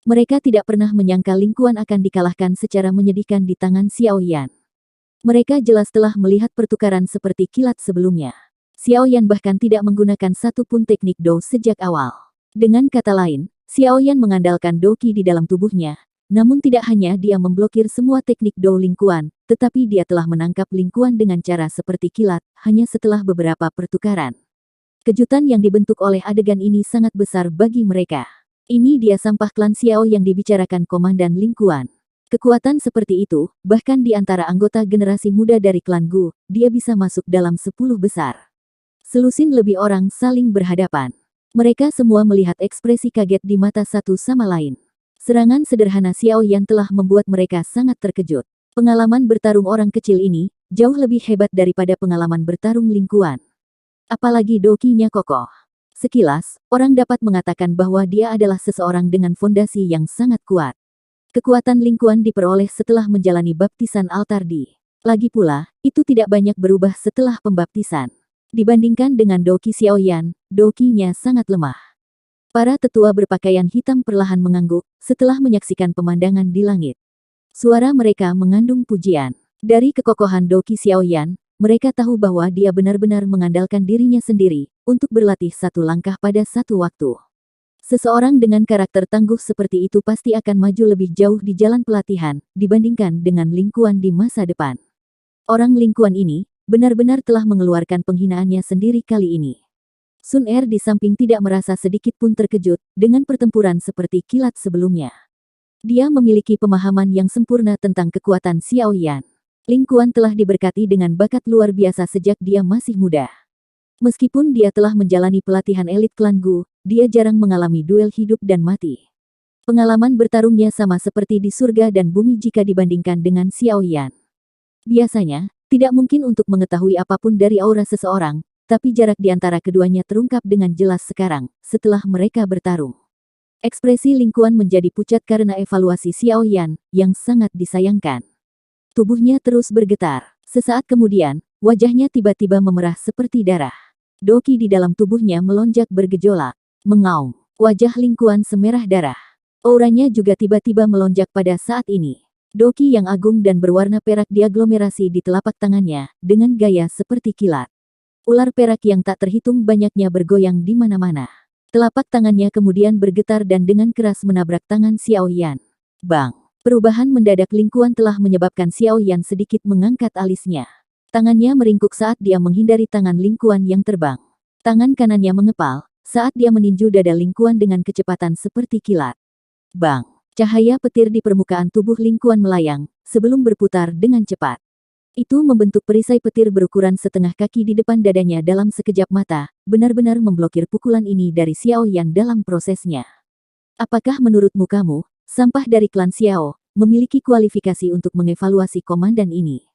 Mereka tidak pernah menyangka Ling Quan akan dikalahkan secara menyedihkan di tangan Xiaoyan. Mereka jelas telah melihat pertukaran seperti kilat sebelumnya. Xiaoyan bahkan tidak menggunakan satu pun teknik Dou sejak awal. Dengan kata lain, Xiaoyan mengandalkan Doqi di dalam tubuhnya, namun tidak hanya dia memblokir semua teknik Dou Ling Quan, tetapi dia telah menangkap Ling Quan dengan cara seperti kilat, hanya setelah beberapa pertukaran. Kejutan yang dibentuk oleh adegan ini sangat besar bagi mereka. Ini dia sampah klan Xiao yang dibicarakan Komandan Ling Quan. Kekuatan seperti itu, bahkan di antara anggota generasi muda dari klan Gu, dia bisa masuk dalam 10 besar. Selusin lebih orang saling berhadapan. Mereka semua melihat ekspresi kaget di mata satu sama lain. Serangan sederhana Xiao Yan telah membuat mereka sangat terkejut. Pengalaman bertarung orang kecil ini, jauh lebih hebat daripada pengalaman bertarung Ling Quan. Apalagi dokinya kokoh. Sekilas, orang dapat mengatakan bahwa dia adalah seseorang dengan fondasi yang sangat kuat. Kekuatan Ling Quan diperoleh setelah menjalani baptisan altar di. Lagi pula, itu tidak banyak berubah setelah pembaptisan. Dibandingkan dengan Doqi Xiaoyan, dokinya sangat lemah. Para tetua berpakaian hitam perlahan mengangguk, setelah menyaksikan pemandangan di langit. Suara mereka mengandung pujian. Dari kekokohan Doqi Xiaoyan, mereka tahu bahwa dia benar-benar mengandalkan dirinya sendiri, untuk berlatih satu langkah pada satu waktu. Seseorang dengan karakter tangguh seperti itu pasti akan maju lebih jauh di jalan pelatihan, dibandingkan dengan Ling Quan di masa depan. Orang Ling Quan ini, benar-benar telah mengeluarkan penghinaannya sendiri kali ini. Sun Er di samping tidak merasa sedikit pun terkejut, dengan pertempuran seperti kilat sebelumnya. Dia memiliki pemahaman yang sempurna tentang kekuatan Xiao Yan. Ling Quan telah diberkati dengan bakat luar biasa sejak dia masih muda. Meskipun dia telah menjalani pelatihan elit klan Gu, dia jarang mengalami duel hidup dan mati. Pengalaman bertarungnya sama seperti di surga dan bumi jika dibandingkan dengan Xiao Yan. Biasanya, tidak mungkin untuk mengetahui apapun dari aura seseorang, tapi jarak di antara keduanya terungkap dengan jelas sekarang, setelah mereka bertarung. Ekspresi Ling Quan menjadi pucat karena evaluasi Xiao Yan, yang sangat disayangkan. Tubuhnya terus bergetar. Sesaat kemudian, wajahnya tiba-tiba memerah seperti darah. Doqi di dalam tubuhnya melonjak bergejolak. Mengaum. Wajah Ling Quan semerah darah. Auranya juga tiba-tiba melonjak pada saat ini. Doqi yang agung dan berwarna perak diaglomerasi di telapak tangannya, dengan gaya seperti kilat. Ular perak yang tak terhitung banyaknya bergoyang di mana-mana. Telapak tangannya kemudian bergetar dan dengan keras menabrak tangan Xiao Yan. Bang! Perubahan mendadak Ling Quan telah menyebabkan Xiao Yan sedikit mengangkat alisnya. Tangannya meringkuk saat dia menghindari tangan Ling Quan yang terbang. Tangan kanannya mengepal, saat dia meninju dada Ling Quan dengan kecepatan seperti kilat. Bang! Cahaya petir di permukaan tubuh Ling Quan melayang, sebelum berputar dengan cepat. Itu membentuk perisai petir berukuran setengah kaki di depan dadanya dalam sekejap mata, benar-benar memblokir pukulan ini dari Xiao Yan dalam prosesnya. Apakah menurutmu kamu, sampah dari klan Xiao, memiliki kualifikasi untuk mengevaluasi komandan ini?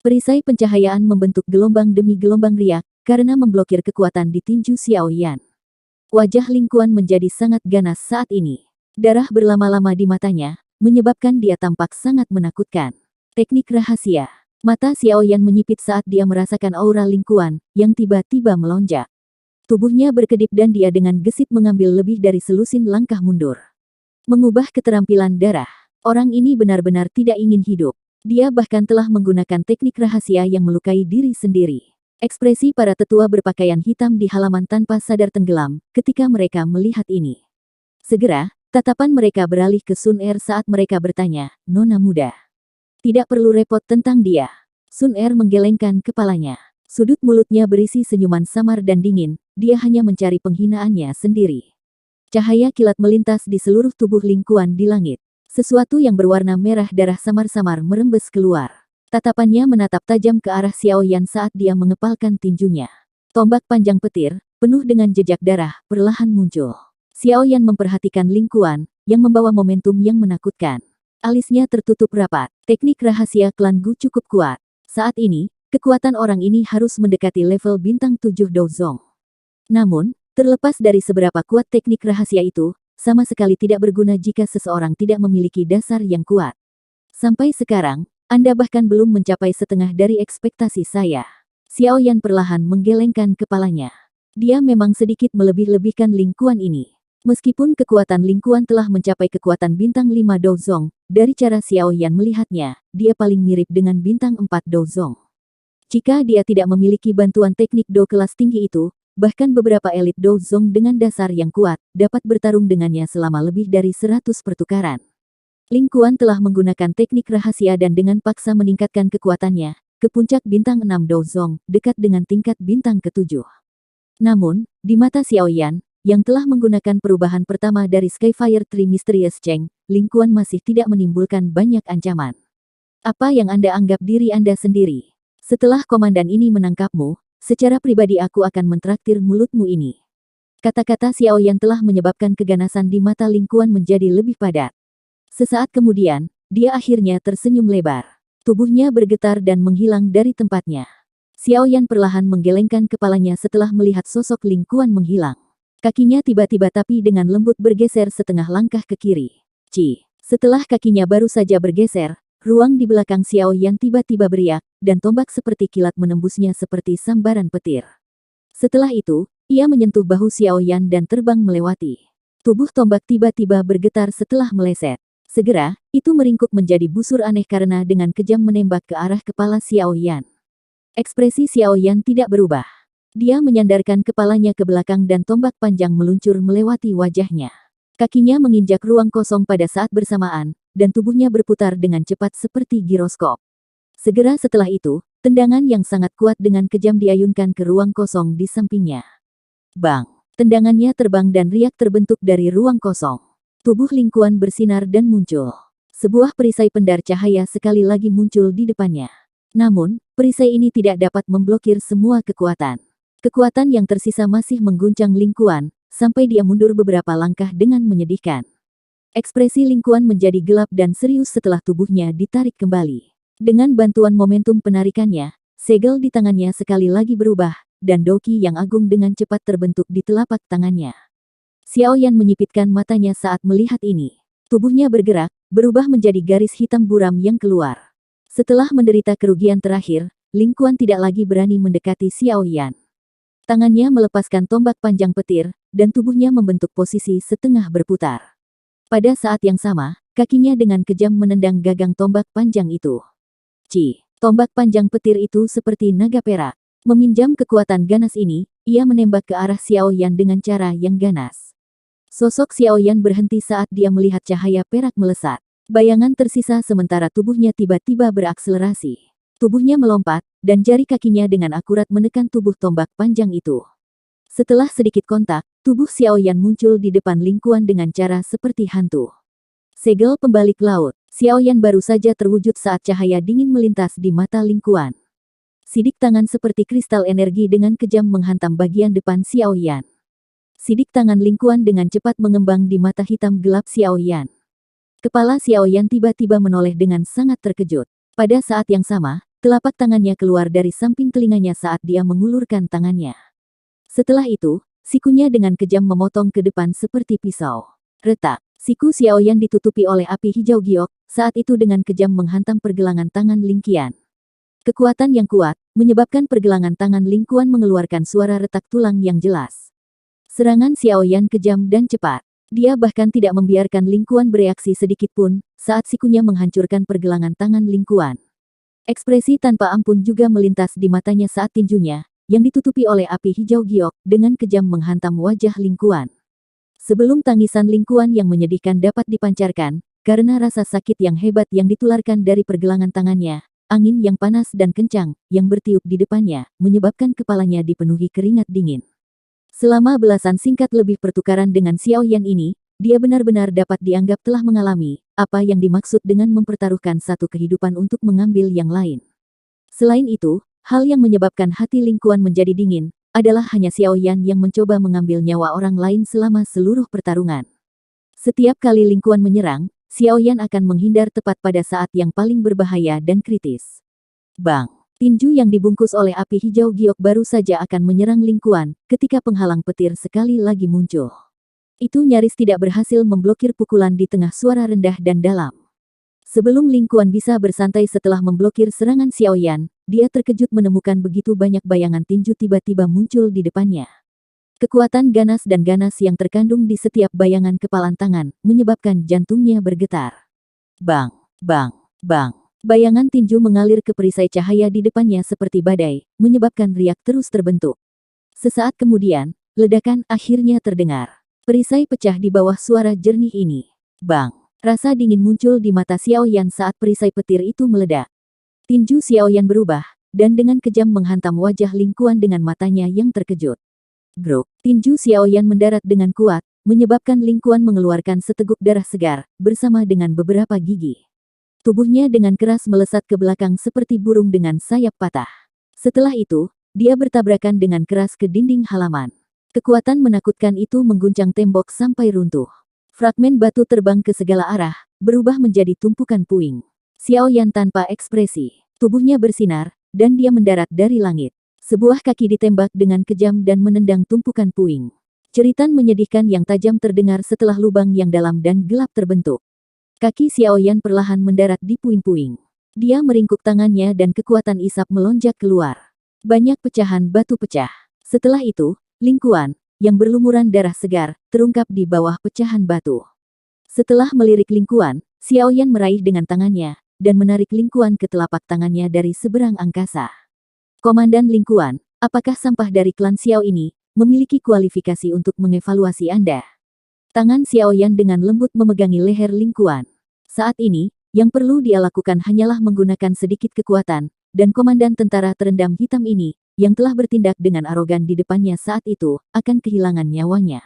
Perisai pencahayaan membentuk gelombang demi gelombang riak, karena memblokir kekuatan di tinju Xiao Yan. Wajah Ling Quan menjadi sangat ganas saat ini. Darah berlama-lama di matanya, menyebabkan dia tampak sangat menakutkan. Teknik rahasia. Mata Xiao Yan menyipit saat dia merasakan aura Ling Quan, yang tiba-tiba melonjak. Tubuhnya berkedip dan dia dengan gesit mengambil lebih dari selusin langkah mundur. Mengubah keterampilan darah. Orang ini benar-benar tidak ingin hidup. Dia bahkan telah menggunakan teknik rahasia yang melukai diri sendiri. Ekspresi para tetua berpakaian hitam di halaman tanpa sadar tenggelam, ketika mereka melihat ini. Segera, tatapan mereka beralih ke Sun Er saat mereka bertanya, "Nona muda. Tidak perlu repot tentang dia." Sun Er menggelengkan kepalanya. Sudut mulutnya berisi senyuman samar dan dingin, dia hanya mencari penghinaannya sendiri. Cahaya kilat melintas di seluruh tubuh Ling Quan di langit. Sesuatu yang berwarna merah darah samar-samar merembes keluar. Tatapannya menatap tajam ke arah Xiao Yan saat dia mengepalkan tinjunya. Tombak panjang petir, penuh dengan jejak darah, perlahan muncul. Xiao Yan memperhatikan Ling Quan, yang membawa momentum yang menakutkan. Alisnya tertutup rapat. Teknik rahasia klan Gu cukup kuat. Saat ini, kekuatan orang ini harus mendekati level bintang 7 Douzong. Namun, terlepas dari seberapa kuat teknik rahasia itu, sama sekali tidak berguna jika seseorang tidak memiliki dasar yang kuat. Sampai sekarang, Anda bahkan belum mencapai setengah dari ekspektasi saya. Xiao Yan perlahan menggelengkan kepalanya. Dia memang sedikit melebih-lebihkan Ling Kuan ini. Meskipun kekuatan Ling Kuan telah mencapai kekuatan bintang 5 Douzong, dari cara Xiao Yan melihatnya, dia paling mirip dengan bintang 4 Douzong. Jika dia tidak memiliki bantuan teknik Do kelas tinggi itu, bahkan beberapa elit Douzong dengan dasar yang kuat, dapat bertarung dengannya selama lebih dari 100 pertukaran. Ling Kuan telah menggunakan teknik rahasia dan dengan paksa meningkatkan kekuatannya, ke puncak bintang 6 Douzong, dekat dengan tingkat bintang ke-7. Namun, di mata Xiao Yan, yang telah menggunakan perubahan pertama dari Skyfire Tree Mysterious Cheng, Ling Kuan masih tidak menimbulkan banyak ancaman. Apa yang Anda anggap diri Anda sendiri? Setelah komandan ini menangkapmu, secara pribadi aku akan mentraktir mulutmu ini. Kata-kata Xiao Yan telah menyebabkan keganasan di mata Ling Kuan menjadi lebih padat. Sesaat kemudian, dia akhirnya tersenyum lebar. Tubuhnya bergetar dan menghilang dari tempatnya. Xiao Yan perlahan menggelengkan kepalanya setelah melihat sosok Ling Kuan menghilang. Kakinya tiba-tiba tapi dengan lembut bergeser setengah langkah ke kiri. Setelah kakinya baru saja bergeser, ruang di belakang Xiao Yan tiba-tiba beriak, dan tombak seperti kilat menembusnya seperti sambaran petir. Setelah itu, ia menyentuh bahu Xiao Yan dan terbang melewati. Tubuh tombak tiba-tiba bergetar setelah meleset. Segera, itu meringkuk menjadi busur aneh karena dengan kejam menembak ke arah kepala Xiao Yan. Ekspresi Xiao Yan tidak berubah. Dia menyandarkan kepalanya ke belakang dan tombak panjang meluncur melewati wajahnya. Kakinya menginjak ruang kosong pada saat bersamaan, dan tubuhnya berputar dengan cepat seperti giroskop. Segera setelah itu, tendangan yang sangat kuat dengan kejam diayunkan ke ruang kosong di sampingnya. Bang! Tendangannya terbang dan riak terbentuk dari ruang kosong. Tubuh Ling Kuan bersinar dan muncul. Sebuah perisai pendar cahaya sekali lagi muncul di depannya. Namun, perisai ini tidak dapat memblokir semua kekuatan. Kekuatan yang tersisa masih mengguncang Ling Kuan, sampai dia mundur beberapa langkah dengan menyedihkan. Ekspresi Ling Kuan menjadi gelap dan serius setelah tubuhnya ditarik kembali. Dengan bantuan momentum penarikannya, segel di tangannya sekali lagi berubah, dan doki yang agung dengan cepat terbentuk di telapak tangannya. Xiao Yan menyipitkan matanya saat melihat ini. Tubuhnya bergerak, berubah menjadi garis hitam buram yang keluar. Setelah menderita kerugian terakhir, Ling Kuan tidak lagi berani mendekati Xiao Yan. Tangannya melepaskan tombak panjang petir, dan tubuhnya membentuk posisi setengah berputar. Pada saat yang sama, kakinya dengan kejam menendang gagang tombak panjang itu. Tombak panjang petir itu seperti naga perak. Meminjam kekuatan ganas ini, ia menembak ke arah Xiao Yan dengan cara yang ganas. Sosok Xiao Yan berhenti saat dia melihat cahaya perak melesat. Bayangan tersisa sementara tubuhnya tiba-tiba berakselerasi. Tubuhnya melompat, dan jari kakinya dengan akurat menekan tubuh tombak panjang itu. Setelah sedikit kontak, tubuh Xiao Yan muncul di depan Ling Kuan dengan cara seperti hantu. Segel pembalik laut, Xiao Yan baru saja terwujud saat cahaya dingin melintas di mata Ling Kuan. Sidik tangan seperti kristal energi dengan kejam menghantam bagian depan Xiao Yan. Sidik tangan Ling Kuan dengan cepat mengembang di mata hitam gelap Xiao Yan. Kepala Xiao Yan tiba-tiba menoleh dengan sangat terkejut. Pada saat yang sama, telapak tangannya keluar dari samping telinganya saat dia mengulurkan tangannya. Setelah itu, sikunya dengan kejam memotong ke depan seperti pisau. Retak, siku Xiao Yan ditutupi oleh api hijau giok, saat itu dengan kejam menghantam pergelangan tangan Ling Qian. Kekuatan yang kuat, menyebabkan pergelangan tangan Ling Kuan mengeluarkan suara retak tulang yang jelas. Serangan Xiao Yan kejam dan cepat. Dia bahkan tidak membiarkan Ling Kuan bereaksi sedikit pun, saat sikunya menghancurkan pergelangan tangan Ling Kuan. Ekspresi tanpa ampun juga melintas di matanya saat tinjunya, yang ditutupi oleh api hijau giok, dengan kejam menghantam wajah Ling Kuan. Sebelum tangisan Ling Kuan yang menyedihkan dapat dipancarkan, karena rasa sakit yang hebat yang ditularkan dari pergelangan tangannya, angin yang panas dan kencang, yang bertiup di depannya, menyebabkan kepalanya dipenuhi keringat dingin. Selama belasan singkat lebih pertukaran dengan Xiao Yan ini, dia benar-benar dapat dianggap telah mengalami apa yang dimaksud dengan mempertaruhkan satu kehidupan untuk mengambil yang lain. Selain itu, hal yang menyebabkan hati Ling Kuan menjadi dingin, adalah hanya Xiao Yan yang mencoba mengambil nyawa orang lain selama seluruh pertarungan. Setiap kali Ling Kuan menyerang, Xiaoyan akan menghindar tepat pada saat yang paling berbahaya dan kritis. Bang! Tinju yang dibungkus oleh api hijau giok baru saja akan menyerang Ling Kuan ketika penghalang petir sekali lagi muncul. Itu nyaris tidak berhasil memblokir pukulan di tengah suara rendah dan dalam. Sebelum Ling Kuan bisa bersantai setelah memblokir serangan Xiaoyan, dia terkejut menemukan begitu banyak bayangan tinju tiba-tiba muncul di depannya. Kekuatan ganas dan ganas yang terkandung di setiap bayangan kepalan tangan menyebabkan jantungnya bergetar. Bang! Bang! Bang! Bayangan tinju mengalir ke perisai cahaya di depannya seperti badai, menyebabkan riak terus terbentuk. Sesaat kemudian, ledakan akhirnya terdengar. Perisai pecah di bawah suara jernih ini. Bang! Rasa dingin muncul di mata Xiaoyan saat perisai petir itu meledak. Tinju Xiaoyan berubah, dan dengan kejam menghantam wajah Ling Kuan dengan matanya yang terkejut. Grok! Tinju Xiaoyan mendarat dengan kuat, menyebabkan Ling Kuan mengeluarkan seteguk darah segar, bersama dengan beberapa gigi. Tubuhnya dengan keras melesat ke belakang seperti burung dengan sayap patah. Setelah itu, dia bertabrakan dengan keras ke dinding halaman. Kekuatan menakutkan itu mengguncang tembok sampai runtuh. Fragmen batu terbang ke segala arah, berubah menjadi tumpukan puing. Xiaoyan tanpa ekspresi. Tubuhnya bersinar, dan dia mendarat dari langit. Sebuah kaki ditembak dengan kejam dan menendang tumpukan puing. Ceritan menyedihkan yang tajam terdengar setelah lubang yang dalam dan gelap terbentuk. Kaki Xiaoyan perlahan mendarat di puing-puing. Dia meringkuk tangannya dan kekuatan isap melonjak keluar. Banyak pecahan batu pecah. Setelah itu, Ling Kuan, yang berlumuran darah segar, terungkap di bawah pecahan batu. Setelah melirik Ling Kuan, Xiaoyan meraih dengan tangannya, dan menarik Ling Kuan ke telapak tangannya dari seberang angkasa. Komandan Ling Kuan, apakah sampah dari klan Xiao ini memiliki kualifikasi untuk mengevaluasi Anda? Tangan Xiaoyan dengan lembut memegangi leher Ling Kuan. Saat ini, yang perlu dia lakukan hanyalah menggunakan sedikit kekuatan, dan komandan tentara terendam hitam ini, yang telah bertindak dengan arogan di depannya saat itu, akan kehilangan nyawanya.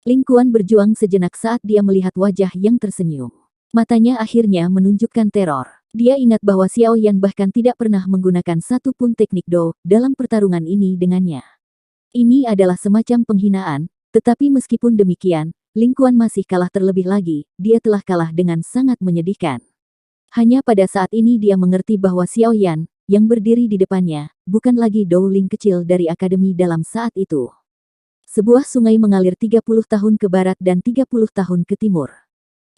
Ling Kuan berjuang sejenak saat dia melihat wajah yang tersenyum. Matanya akhirnya menunjukkan teror. Dia ingat bahwa Xiaoyan bahkan tidak pernah menggunakan satu pun teknik Do dalam pertarungan ini dengannya. Ini adalah semacam penghinaan, tetapi meskipun demikian, Ling Kuan masih kalah terlebih lagi, dia telah kalah dengan sangat menyedihkan. Hanya pada saat ini dia mengerti bahwa Xiaoyan, yang berdiri di depannya, bukan lagi Dou Ling kecil dari akademi dalam saat itu. Sebuah sungai mengalir 30 tahun ke barat dan 30 tahun ke timur.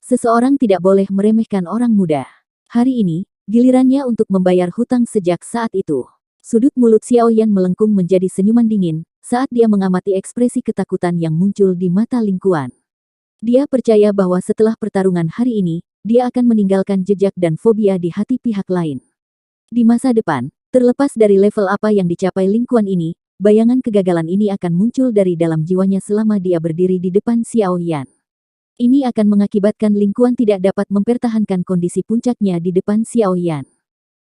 Seseorang tidak boleh meremehkan orang muda. Hari ini, gilirannya untuk membayar hutang sejak saat itu. Sudut mulut Xiaoyan melengkung menjadi senyuman dingin, saat dia mengamati ekspresi ketakutan yang muncul di mata Ling Kuan. Dia percaya bahwa setelah pertarungan hari ini, dia akan meninggalkan jejak dan fobia di hati pihak lain. Di masa depan, terlepas dari level apa yang dicapai Ling Kuan ini, bayangan kegagalan ini akan muncul dari dalam jiwanya selama dia berdiri di depan Xiaoyan. Ini akan mengakibatkan Ling Kuan tidak dapat mempertahankan kondisi puncaknya di depan Xiaoyan.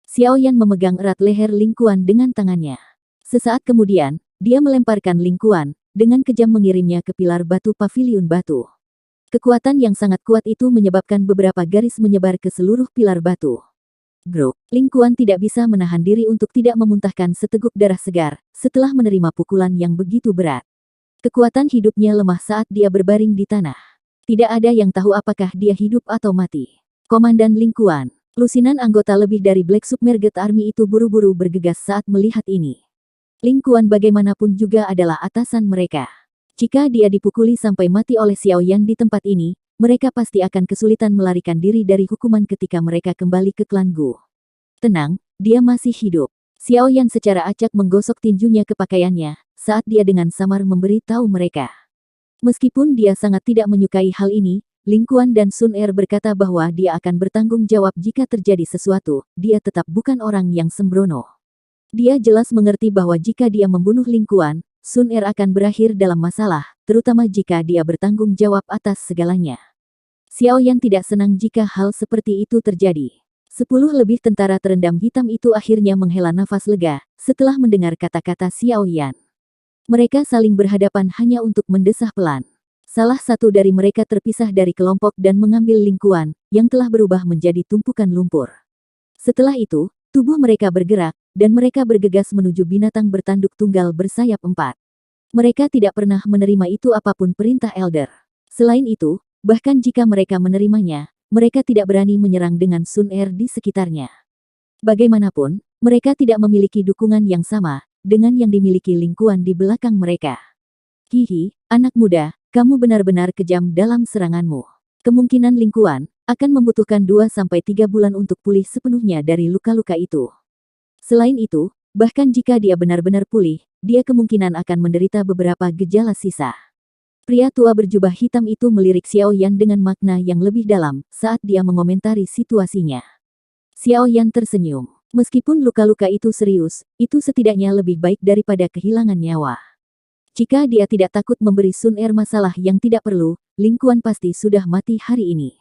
Xiaoyan memegang erat leher Ling Kuan dengan tangannya. Sesaat kemudian, dia melemparkan Ling Kuan, dengan kejam mengirimnya ke pilar batu paviliun batu. Kekuatan yang sangat kuat itu menyebabkan beberapa garis menyebar ke seluruh pilar batu. Grok! Ling Kuan tidak bisa menahan diri untuk tidak memuntahkan seteguk darah segar, setelah menerima pukulan yang begitu berat. Kekuatan hidupnya lemah saat dia berbaring di tanah. Tidak ada yang tahu apakah dia hidup atau mati. Komandan Ling Kuan, lusinan anggota lebih dari Black Submerged Army itu buru-buru bergegas saat melihat ini. Ling Kuan bagaimanapun juga adalah atasan mereka. Jika dia dipukuli sampai mati oleh Xiaoyan di tempat ini, mereka pasti akan kesulitan melarikan diri dari hukuman ketika mereka kembali ke klan Gu. Tenang, dia masih hidup. Xiaoyan secara acak menggosok tinjunya ke pakaiannya, saat dia dengan samar memberi tahu mereka. Meskipun dia sangat tidak menyukai hal ini, Ling Kuan dan Sun Er berkata bahwa dia akan bertanggung jawab jika terjadi sesuatu, dia tetap bukan orang yang sembrono. Dia jelas mengerti bahwa jika dia membunuh Ling Kuan, Sun Er akan berakhir dalam masalah, terutama jika dia bertanggung jawab atas segalanya. Xiaoyan tidak senang jika hal seperti itu terjadi. 10 lebih tentara terendam hitam itu akhirnya menghela nafas lega, setelah mendengar kata-kata Xiaoyan. Mereka saling berhadapan hanya untuk mendesah pelan. Salah satu dari mereka terpisah dari kelompok dan mengambil Ling Kuan, yang telah berubah menjadi tumpukan lumpur. Setelah itu, tubuh mereka bergerak, dan mereka bergegas menuju binatang bertanduk tunggal bersayap 4. Mereka tidak pernah menerima itu apapun perintah Elder. Selain itu, Bahkan jika mereka menerimanya, mereka tidak berani menyerang dengan Sun Er di sekitarnya. Bagaimanapun, mereka tidak memiliki dukungan yang sama dengan yang dimiliki Ling Kuan di belakang mereka. Hihi, anak muda, kamu benar-benar kejam dalam seranganmu. Kemungkinan Ling Kuan akan membutuhkan 2-3 bulan untuk pulih sepenuhnya dari luka-luka itu. Selain itu, bahkan jika dia benar-benar pulih, dia kemungkinan akan menderita beberapa gejala sisa. Pria tua berjubah hitam itu melirik Xiao Yan dengan makna yang lebih dalam saat dia mengomentari situasinya. Xiao Yan tersenyum. Meskipun luka-luka itu serius, itu setidaknya lebih baik daripada kehilangan nyawa. Jika dia tidak takut memberi Sun Er masalah yang tidak perlu, Ling Kuan pasti sudah mati hari ini.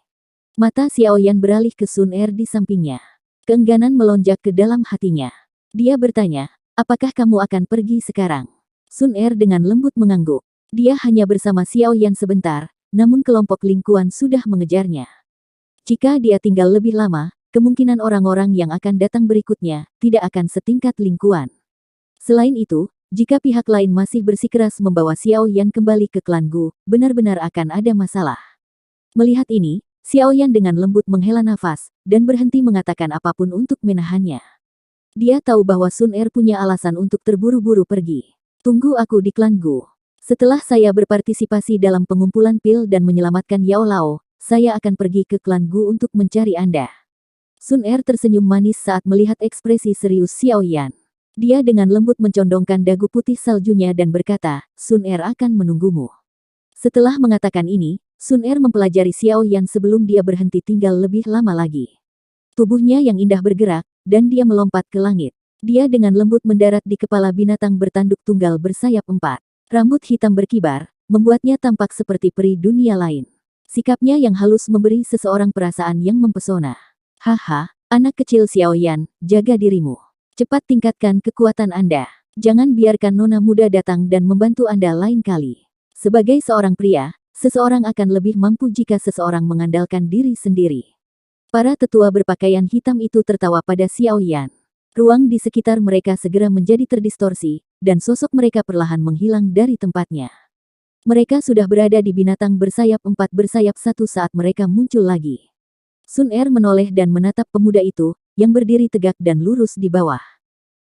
Mata Xiao Yan beralih ke Sun Er di sampingnya. Keengganan melonjak ke dalam hatinya. Dia bertanya, apakah kamu akan pergi sekarang? Sun Er dengan lembut mengangguk. Dia hanya bersama Xiao Yan sebentar, namun kelompok Ling Kuan sudah mengejarnya. Jika dia tinggal lebih lama, kemungkinan orang-orang yang akan datang berikutnya tidak akan setingkat Ling Kuan. Selain itu, jika pihak lain masih bersikeras membawa Xiao Yan kembali ke klan Gu, benar-benar akan ada masalah. Melihat ini, Xiao Yan dengan lembut menghela nafas, dan berhenti mengatakan apapun untuk menahannya. Dia tahu bahwa Sun Er punya alasan untuk terburu-buru pergi. Tunggu aku di klan Gu. Setelah saya berpartisipasi dalam pengumpulan pil dan menyelamatkan Yao Lao, saya akan pergi ke klan Gu untuk mencari Anda. Sun Er tersenyum manis saat melihat ekspresi serius Xiao Yan. Dia dengan lembut mencondongkan dagu putih saljunya dan berkata, Sun Er akan menunggumu. Setelah mengatakan ini, Sun Er mempelajari Xiao Yan sebelum dia berhenti tinggal lebih lama lagi. Tubuhnya yang indah bergerak, dan dia melompat ke langit. Dia dengan lembut mendarat di kepala binatang bertanduk tunggal bersayap 4. Rambut hitam berkibar, membuatnya tampak seperti peri dunia lain. Sikapnya yang halus memberi seseorang perasaan yang mempesona. Haha, anak kecil Xiao Yan, jaga dirimu. Cepat tingkatkan kekuatan Anda. Jangan biarkan nona muda datang dan membantu Anda lain kali. Sebagai seorang pria, seseorang akan lebih mampu jika seseorang mengandalkan diri sendiri. Para tetua berpakaian hitam itu tertawa pada Xiao Yan. Ruang di sekitar mereka segera menjadi terdistorsi, dan sosok mereka perlahan menghilang dari tempatnya. Mereka sudah berada di binatang bersayap 4 bersayap 1 saat mereka muncul lagi. Sun Er menoleh dan menatap pemuda itu, yang berdiri tegak dan lurus di bawah.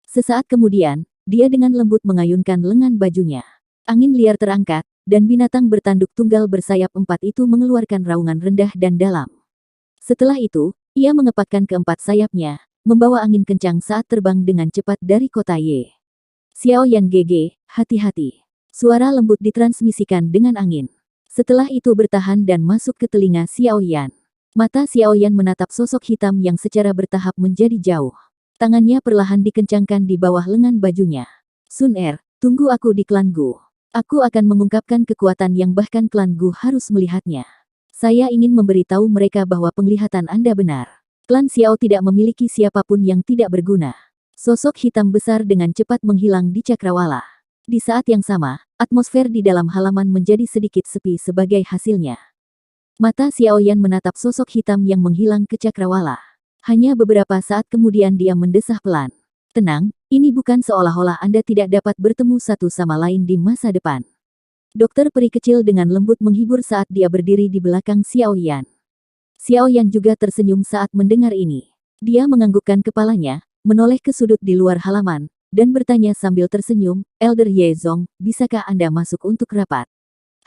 Sesaat kemudian, dia dengan lembut mengayunkan lengan bajunya. Angin liar terangkat, dan binatang bertanduk tunggal bersayap 4 itu mengeluarkan raungan rendah dan dalam. Setelah itu, ia mengepakkan keempat sayapnya, membawa angin kencang saat terbang dengan cepat dari kota Ye. Xiao Yan GG, hati-hati. Suara lembut ditransmisikan dengan angin. Setelah itu bertahan dan masuk ke telinga Xiao Yan. Mata Xiao Yan menatap sosok hitam yang secara bertahap menjadi jauh. Tangannya perlahan dikencangkan di bawah lengan bajunya. Sun Er, tunggu aku di klan Gu. Aku akan mengungkapkan kekuatan yang bahkan klan Gu harus melihatnya. Saya ingin memberitahu mereka bahwa penglihatan Anda benar. Klan Xiao tidak memiliki siapapun yang tidak berguna. Sosok hitam besar dengan cepat menghilang di cakrawala. Di saat yang sama, atmosfer di dalam halaman menjadi sedikit sepi sebagai hasilnya. Mata Xiao Yan menatap sosok hitam yang menghilang ke cakrawala. Hanya beberapa saat kemudian dia mendesah pelan. Tenang, ini bukan seolah-olah Anda tidak dapat bertemu satu sama lain di masa depan. Dokter peri kecil dengan lembut menghibur saat dia berdiri di belakang Xiao Yan. Xiao Yan juga tersenyum saat mendengar ini. Dia menganggukkan kepalanya, menoleh ke sudut di luar halaman, dan bertanya sambil tersenyum, Elder Ye Zong, bisakah Anda masuk untuk rapat?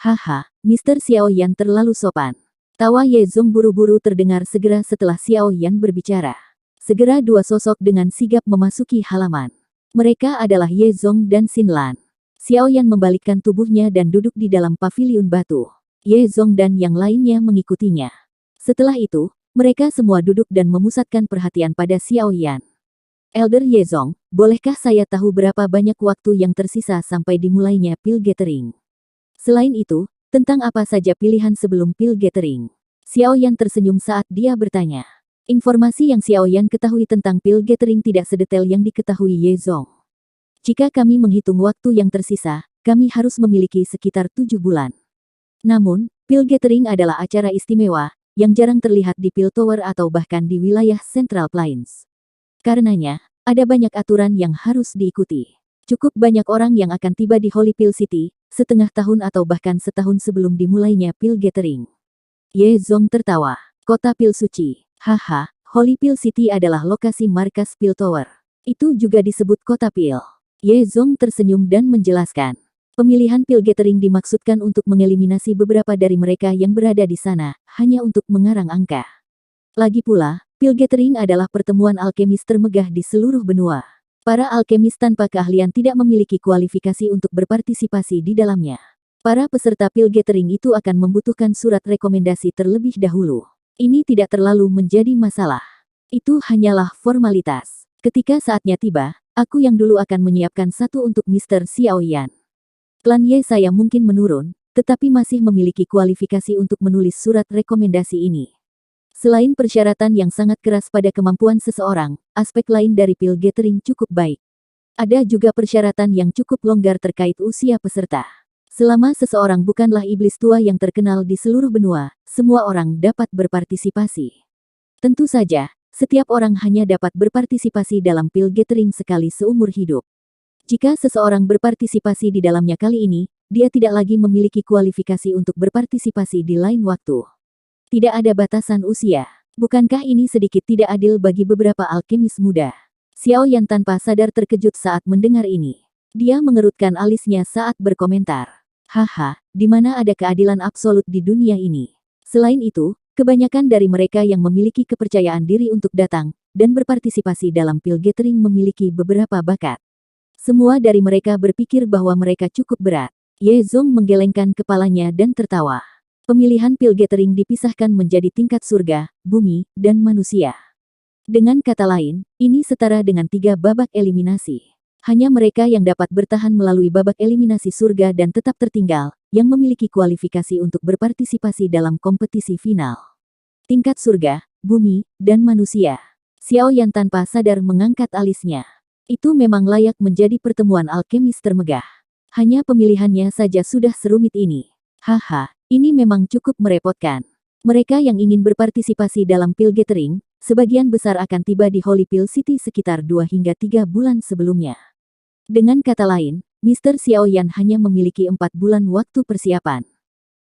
Haha, Mr. Xiao Yan terlalu sopan. Tawa Ye Zong buru-buru terdengar segera setelah Xiao Yan berbicara. Segera dua sosok dengan sigap memasuki halaman. Mereka adalah Ye Zong dan Xin Lan. Xiao Yan membalikkan tubuhnya dan duduk di dalam paviliun batu. Ye Zong dan yang lainnya mengikutinya. Setelah itu, mereka semua duduk dan memusatkan perhatian pada Xiao Yan. Elder Ye Zong, bolehkah saya tahu berapa banyak waktu yang tersisa sampai dimulainya pil gathering? Selain itu, tentang apa saja pilihan sebelum pil gathering? Xiao Yan tersenyum saat dia bertanya. Informasi yang Xiao Yan ketahui tentang pil gathering tidak sedetail yang diketahui Ye Zong. Jika kami menghitung waktu yang tersisa, kami harus memiliki sekitar 7 bulan. Namun, pil gathering adalah acara istimewa, yang jarang terlihat di Pil Tower atau bahkan di wilayah Central Plains. Karenanya, ada banyak aturan yang harus diikuti. Cukup banyak orang yang akan tiba di Holy Pill City, setengah tahun atau bahkan setahun sebelum dimulainya Pil Gathering. Ye Zong tertawa. Kota pil suci. Haha, Holy Pill City adalah lokasi markas Pil Tower. Itu juga disebut kota pil. Ye Zong tersenyum dan menjelaskan. Pemilihan pil gathering dimaksudkan untuk mengeliminasi beberapa dari mereka yang berada di sana, hanya untuk mengarang angka. Lagi pula, pil gathering adalah pertemuan alkemis termegah di seluruh benua. Para alkemis tanpa keahlian tidak memiliki kualifikasi untuk berpartisipasi di dalamnya. Para peserta pil gathering itu akan membutuhkan surat rekomendasi terlebih dahulu. Ini tidak terlalu menjadi masalah. Itu hanyalah formalitas. Ketika saatnya tiba, aku yang dulu akan menyiapkan satu untuk Mr. Xiaoyan. Klan Ye saya mungkin menurun, tetapi masih memiliki kualifikasi untuk menulis surat rekomendasi ini. Selain persyaratan yang sangat keras pada kemampuan seseorang, aspek lain dari pil gathering cukup baik. Ada juga persyaratan yang cukup longgar terkait usia peserta. Selama seseorang bukanlah iblis tua yang terkenal di seluruh benua, semua orang dapat berpartisipasi. Tentu saja, setiap orang hanya dapat berpartisipasi dalam pil gathering sekali seumur hidup. Jika seseorang berpartisipasi di dalamnya kali ini, dia tidak lagi memiliki kualifikasi untuk berpartisipasi di lain waktu. Tidak ada batasan usia. Bukankah ini sedikit tidak adil bagi beberapa alkemis muda? Xiaoyan tanpa sadar terkejut saat mendengar ini. Dia mengerutkan alisnya saat berkomentar. Haha, di mana ada keadilan absolut di dunia ini? Selain itu, kebanyakan dari mereka yang memiliki kepercayaan diri untuk datang dan berpartisipasi dalam pil gathering memiliki beberapa bakat. Semua dari mereka berpikir bahwa mereka cukup berat. Ye Zong menggelengkan kepalanya dan tertawa. Pemilihan pil gathering dipisahkan menjadi tingkat surga, bumi, dan manusia. Dengan kata lain, ini setara dengan 3 babak eliminasi. Hanya mereka yang dapat bertahan melalui babak eliminasi surga dan tetap tertinggal, yang memiliki kualifikasi untuk berpartisipasi dalam kompetisi final. Tingkat surga, bumi, dan manusia. Xiaoyan tanpa sadar mengangkat alisnya. Itu memang layak menjadi pertemuan alkemis termegah. Hanya pemilihannya saja sudah serumit ini. Haha, ini memang cukup merepotkan. Mereka yang ingin berpartisipasi dalam pil gathering, sebagian besar akan tiba di Holy Pill City sekitar 2 hingga 3 bulan sebelumnya. Dengan kata lain, Mr. Xiaoyan hanya memiliki 4 bulan waktu persiapan.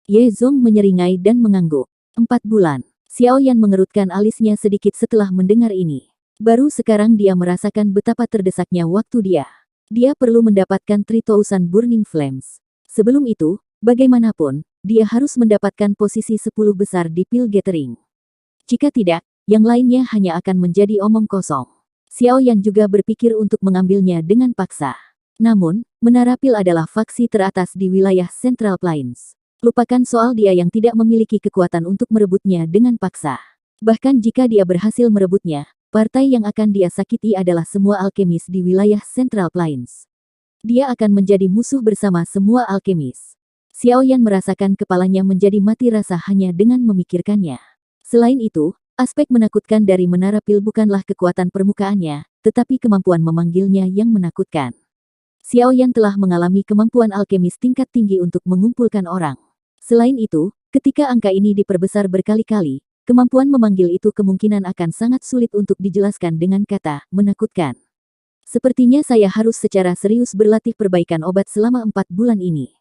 Ye Zong menyeringai dan mengangguk. 4 bulan. Xiaoyan mengerutkan alisnya sedikit setelah mendengar ini. Baru sekarang dia merasakan betapa terdesaknya waktu dia. Dia perlu mendapatkan 3,000 Burning Flames. Sebelum itu, bagaimanapun, dia harus mendapatkan posisi 10 besar di pil gathering. Jika tidak, yang lainnya hanya akan menjadi omong kosong. Xiaoyan juga berpikir untuk mengambilnya dengan paksa. Namun, Menara Pil adalah faksi teratas di wilayah Central Plains. Lupakan soal dia yang tidak memiliki kekuatan untuk merebutnya dengan paksa. Bahkan jika dia berhasil merebutnya, partai yang akan dia sakiti adalah semua alkemis di wilayah Central Plains. Dia akan menjadi musuh bersama semua alkemis. Xiaoyan merasakan kepalanya menjadi mati rasa hanya dengan memikirkannya. Selain itu, aspek menakutkan dari Menara Pil bukanlah kekuatan permukaannya, tetapi kemampuan memanggilnya yang menakutkan. Xiaoyan telah mengalami kemampuan alkemis tingkat tinggi untuk mengumpulkan orang. Selain itu, ketika angka ini diperbesar berkali-kali, kemampuan memanggil itu kemungkinan akan sangat sulit untuk dijelaskan dengan kata menakutkan. Sepertinya saya harus secara serius berlatih perbaikan obat selama 4 bulan ini.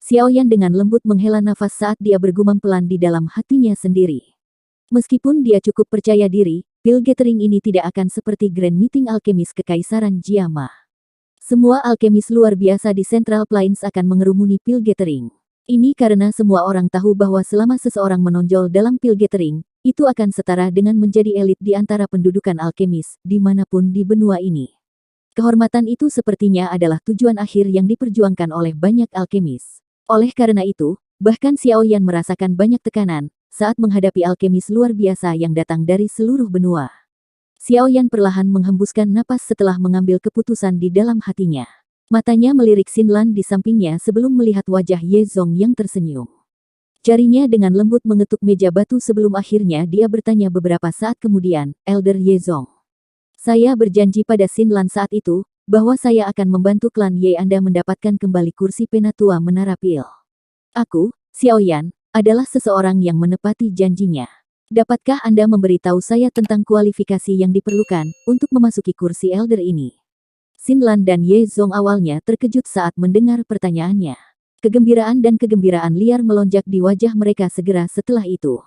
Xiaoyan dengan lembut menghela nafas saat dia bergumam pelan di dalam hatinya sendiri. Meskipun dia cukup percaya diri, pil gathering ini tidak akan seperti Grand Meeting Alkemis Kekaisaran Jiama. Semua alkemis luar biasa di Central Plains akan mengerumuni pil gathering. Ini karena semua orang tahu bahwa selama seseorang menonjol dalam pil gathering, itu akan setara dengan menjadi elit di antara pendudukan alkemis, dimanapun di benua ini. Kehormatan itu sepertinya adalah tujuan akhir yang diperjuangkan oleh banyak alkemis. Oleh karena itu, bahkan Xiaoyan merasakan banyak tekanan, saat menghadapi alkemis luar biasa yang datang dari seluruh benua. Xiaoyan perlahan menghembuskan napas setelah mengambil keputusan di dalam hatinya. Matanya melirik Xinlan di sampingnya sebelum melihat wajah Ye Zong yang tersenyum. Jarinya dengan lembut mengetuk meja batu sebelum akhirnya dia bertanya beberapa saat kemudian, Elder Ye Zong. Saya berjanji pada Xinlan saat itu, bahwa saya akan membantu klan Ye Anda mendapatkan kembali kursi penatua Menara Pil. Aku, Xiaoyan, adalah seseorang yang menepati janjinya. Dapatkah Anda memberitahu saya tentang kualifikasi yang diperlukan untuk memasuki kursi Elder ini? Xinlan dan Ye Zong awalnya terkejut saat mendengar pertanyaannya. Kegembiraan dan kegembiraan liar melonjak di wajah mereka segera setelah itu.